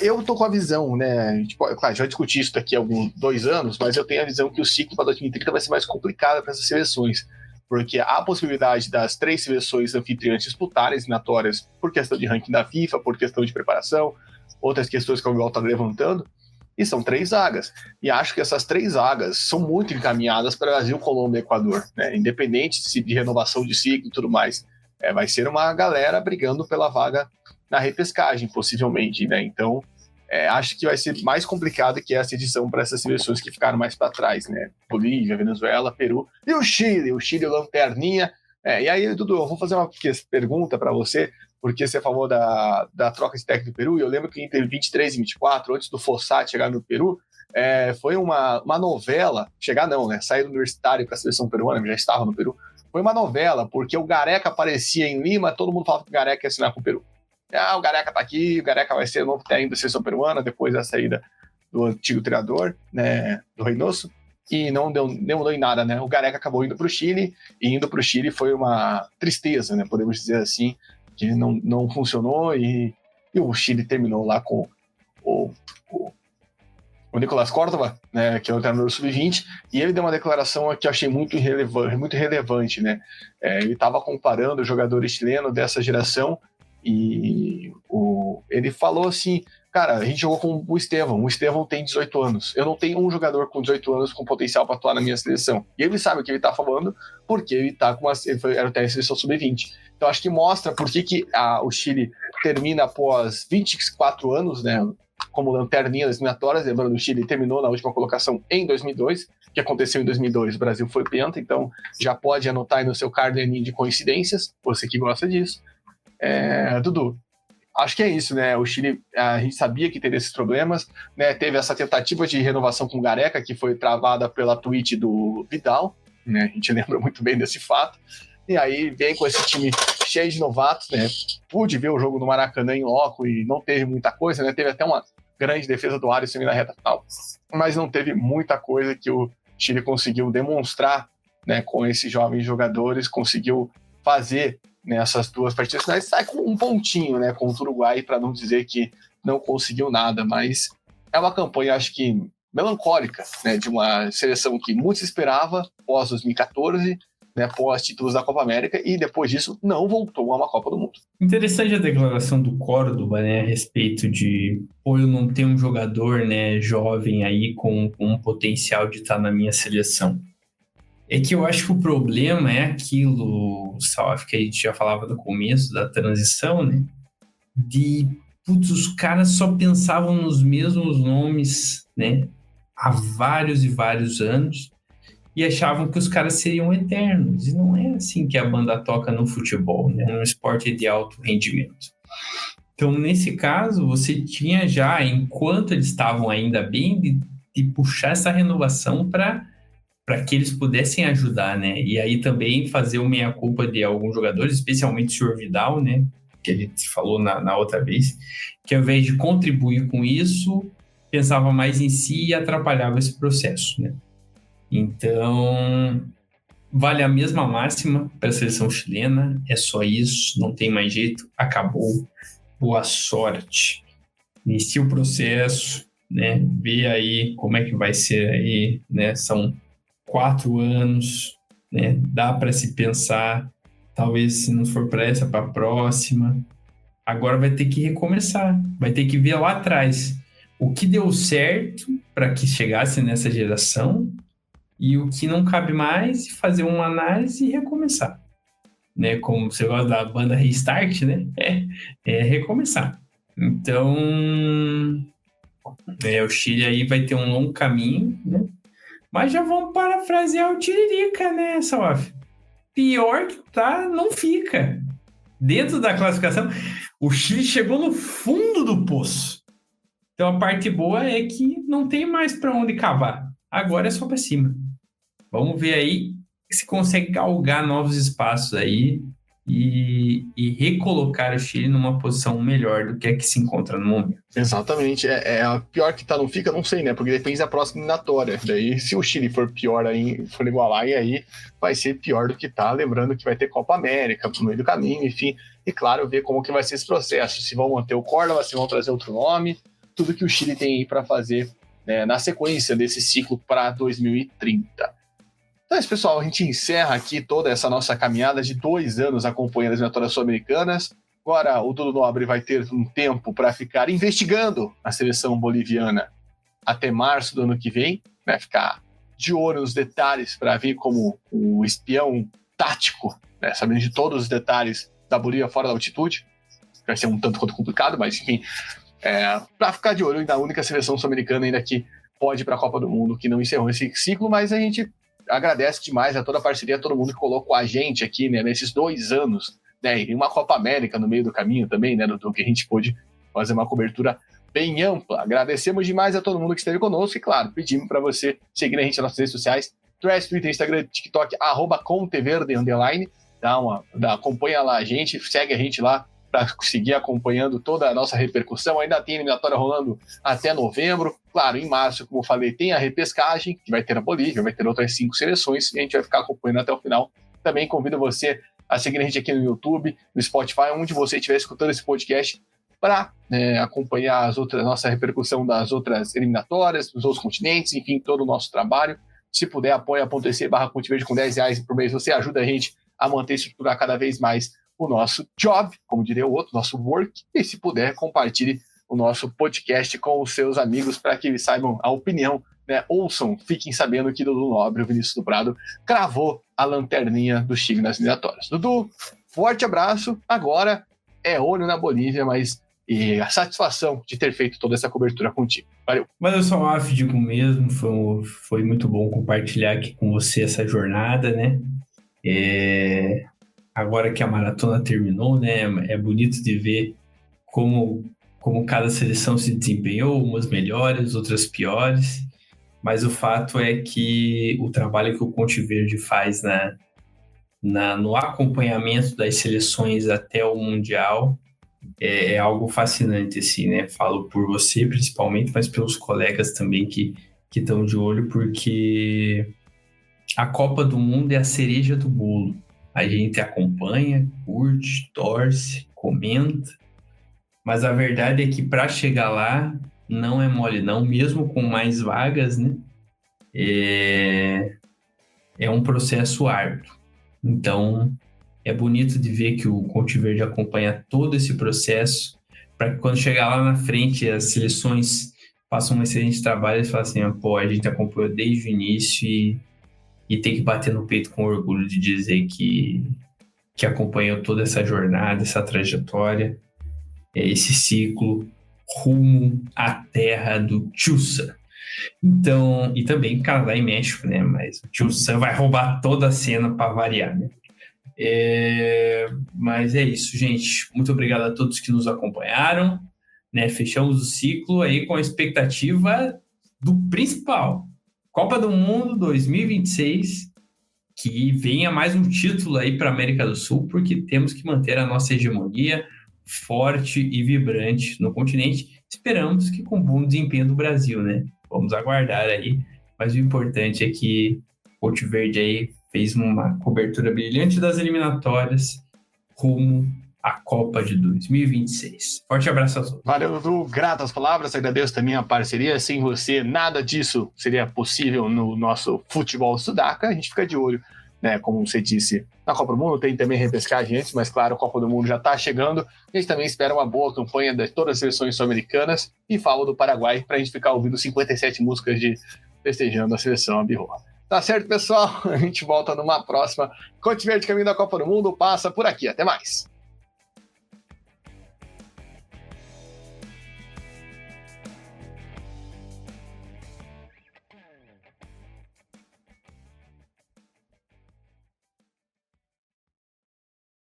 eu tô com a visão, né, tipo, claro, já discuti isso daqui a alguns 2 anos, mas eu tenho a visão que o ciclo para 2030 vai ser mais complicado para essas seleções, porque há a possibilidade das 3 seleções anfitriãs disputarem as eliminatórias por questão de ranking da FIFA, por questão de preparação, outras questões que o Miguel está levantando, e são 3 vagas. E acho que essas 3 vagas são muito encaminhadas para Brasil, Colômbia e Equador, né? Independente de renovação de ciclo e tudo mais. Vai ser uma galera brigando pela vaga na repescagem, possivelmente, né? Então, acho que vai ser mais complicado que essa edição para essas seleções que ficaram mais para trás, né? Bolívia, Venezuela, Peru e o Chile, lanterninha. E aí, Dudu, eu vou fazer uma pergunta para você, porque você falou da troca de técnico do Peru, e eu lembro que entre 23 e 24, antes do Fossati chegar no Peru, foi uma novela, sair do Universitário para a seleção peruana, já estava no Peru, foi uma novela, porque o Gareca aparecia em Lima, todo mundo falava que o Gareca ia assinar com o Peru. O Gareca tá aqui, o Gareca vai ser o novo técnico da seleção peruana, depois da saída do antigo treinador, né, do Reynoso, e não deu em nada, né? O Gareca acabou indo para o Chile, e indo para o Chile foi uma tristeza, né? Podemos dizer assim, que não funcionou, e o Chile terminou lá com o Nicolás Córdoba, né, que é o treinador sub-20, e ele deu uma declaração que eu achei muito relevante, né? Ele estava comparando os jogadores chilenos dessa geração, e ele falou assim, cara, a gente jogou com o Estevão tem 18 anos, eu não tenho um jogador com 18 anos com potencial para atuar na minha seleção, e ele sabe o que ele está falando, porque ele era até a seleção sub-20, então acho que mostra por que o Chile termina após 24 anos, né, como lanterninha das eliminatórias. Lembrando, o Chile terminou na última colocação em 2002, o que aconteceu em 2002, o Brasil foi penta, então já pode anotar aí no seu caderninho de coincidências, você que gosta disso. Dudu, acho que é isso, né? O Chile, a gente sabia que teria esses problemas, né? Teve essa tentativa de renovação com o Gareca, que foi travada pela tweet do Vidal, né? A gente lembra muito bem desse fato. E aí vem com esse time cheio de novatos, né? Pude ver o jogo no Maracanã em loco e não teve muita coisa, né? Teve até uma grande defesa do Alisson na reta final, mas não teve muita coisa que o Chile conseguiu demonstrar, né? Com esses jovens jogadores, conseguiu fazer nessas duas partidas finais, sai com um pontinho, né? Contra o Uruguai, para não dizer que não conseguiu nada, mas é uma campanha, acho que melancólica, né? De uma seleção que muito se esperava pós 2014, né, pós títulos da Copa América, e depois disso não voltou a uma Copa do Mundo. Interessante a declaração do Córdoba, né, a respeito de eu não ter um jogador, né, jovem aí com um potencial de estar na minha seleção. É que eu acho que o problema é aquilo, Salaf, que a gente já falava no começo da transição, né, os caras só pensavam nos mesmos nomes, né, há vários e vários anos, e achavam que os caras seriam eternos. E não é assim que a banda toca no futebol, né? Um esporte de alto rendimento. Então, nesse caso, você tinha já, enquanto eles estavam ainda bem, de puxar essa renovação para que eles pudessem ajudar, né? E aí também fazer o meia-culpa de alguns jogadores, especialmente o senhor Vidal, né? Que a gente falou na outra vez, que ao invés de contribuir com isso, pensava mais em si e atrapalhava esse processo, né? Então, vale a mesma máxima para a seleção chilena, é só isso, não tem mais jeito, acabou, boa sorte. Inicia o processo, né? Vê aí como é que vai ser aí, né? São 4 anos, né? Dá para se pensar, talvez se não for para essa, para a próxima. Agora vai ter que recomeçar, vai ter que ver lá atrás o que deu certo para que chegasse nessa geração e o que não cabe mais, fazer uma análise e recomeçar. Né? Como você gosta da banda Restart, né? É recomeçar. Então, o Chile aí vai ter um longo caminho, né? Mas já vamos parafrasear o Tiririca, né, Salaf? Pior que tá, não fica. Dentro da classificação, o Chile chegou no fundo do poço. Então, a parte boa é que não tem mais para onde cavar. Agora é só para cima. Vamos ver aí se consegue galgar novos espaços aí e recolocar o Chile numa posição melhor do que a que se encontra no momento. Exatamente. A pior que tá, não fica, não sei, né? Porque depende da próxima eliminatória. Daí, se o Chile for pior aí, for igualar, e aí vai ser pior do que tá. Lembrando que vai ter Copa América no meio do caminho, enfim. E, claro, ver como que vai ser esse processo. Se vão manter o Córdoba, se vão trazer outro nome. Tudo que o Chile tem aí para fazer, né, na sequência desse ciclo para 2030. Então é isso, pessoal, a gente encerra aqui toda essa nossa caminhada de 2 anos acompanhando as eliminatórias sul-americanas. Agora o Dudu Nobre vai ter um tempo para ficar investigando a seleção boliviana até março do ano que vem, né? Ficar de olho nos detalhes para ver como o espião tático, né? Sabendo de todos os detalhes da Bolívia fora da altitude. Vai ser um tanto quanto complicado, mas enfim, para ficar de olho na única seleção sul-americana ainda que pode ir para a Copa do Mundo, que não encerrou esse ciclo, mas a gente agradece demais a toda a parceria, a todo mundo que colocou a gente aqui, né, nesses 2 anos, né, e uma Copa América no meio do caminho também, né, do que a gente pôde fazer uma cobertura bem ampla. Agradecemos demais a todo mundo que esteve conosco e, claro, pedimos para você seguir a gente nas nossas redes sociais, Threads, Twitter, Instagram, TikTok, @comteverde_, acompanha lá a gente, segue a gente lá para seguir acompanhando toda a nossa repercussão. Ainda tem eliminatória rolando até novembro. Claro, em março, como eu falei, tem a repescagem, que vai ter na Bolívia, vai ter outras 5 seleções, e a gente vai ficar acompanhando até o final. Também convido você a seguir a gente aqui no YouTube, no Spotify, onde você estiver escutando esse podcast, para acompanhar nossa repercussão das outras eliminatórias, dos outros continentes, enfim, todo o nosso trabalho. Se puder, apoia.se/Contiverde com R$10 por mês. Você ajuda a gente a manter e estruturar cada vez mais o nosso job, como diria o outro, nosso work. E se puder, compartilhe o nosso podcast com os seus amigos para que eles saibam a opinião, né? Ouçam, fiquem sabendo que Dudu Nobre, o Vinícius do Prado, cravou a lanterninha do Chile nas eliminatórias. Dudu, forte abraço. Agora é olho na Bolívia, mas e a satisfação de ter feito toda essa cobertura contigo. Valeu. Valeu, Salaf, digo mesmo, foi muito bom compartilhar aqui com você essa jornada, né? Agora que a maratona terminou, né? É bonito de ver como cada seleção se desempenhou, umas melhores, outras piores, mas o fato é que o trabalho que o Contiverde faz no acompanhamento das seleções até o Mundial é algo fascinante, assim, né? Falo por você, principalmente, mas pelos colegas também que estão de olho, porque a Copa do Mundo é a cereja do bolo. A gente acompanha, curte, torce, comenta, mas a verdade é que para chegar lá não é mole não, mesmo com mais vagas, né? É um processo árduo. Então, é bonito de ver que o Contiverde acompanha todo esse processo, para que quando chegar lá na frente, as seleções façam um excelente trabalho e falem assim, a gente acompanhou desde o início e tem que bater no peito com orgulho de dizer que acompanhou toda essa jornada, essa trajetória, esse ciclo rumo à terra do Tchussan. Então, e também Canadá e México, né? Mas o Tchussan vai roubar toda a cena para variar, né? Mas é isso, gente. Muito obrigado a todos que nos acompanharam, né? Fechamos o ciclo aí com a expectativa do principal, Copa do Mundo 2026, que venha mais um título aí para a América do Sul, porque temos que manter a nossa hegemonia forte e vibrante no continente. Esperamos que com bom desempenho do Brasil, né? Vamos aguardar aí, mas o importante é que o Contiverde aí fez uma cobertura brilhante das eliminatórias rumo à Copa de 2026. Forte abraço a todos. Valeu, Dudu. Grato às palavras. Agradeço também a parceria. Sem você, nada disso seria possível no nosso futebol sudaca. A gente fica de olho, né? Como você disse, na Copa do Mundo tem também repescagem antes, mas claro, a Copa do Mundo já está chegando. A gente também espera uma boa campanha de todas as seleções sul-americanas e falo do Paraguai para a gente ficar ouvindo 57 músicas de festejando a seleção abirroa. Tá certo, pessoal? A gente volta numa próxima. Contiverde Caminho da Copa do Mundo passa por aqui. Até mais.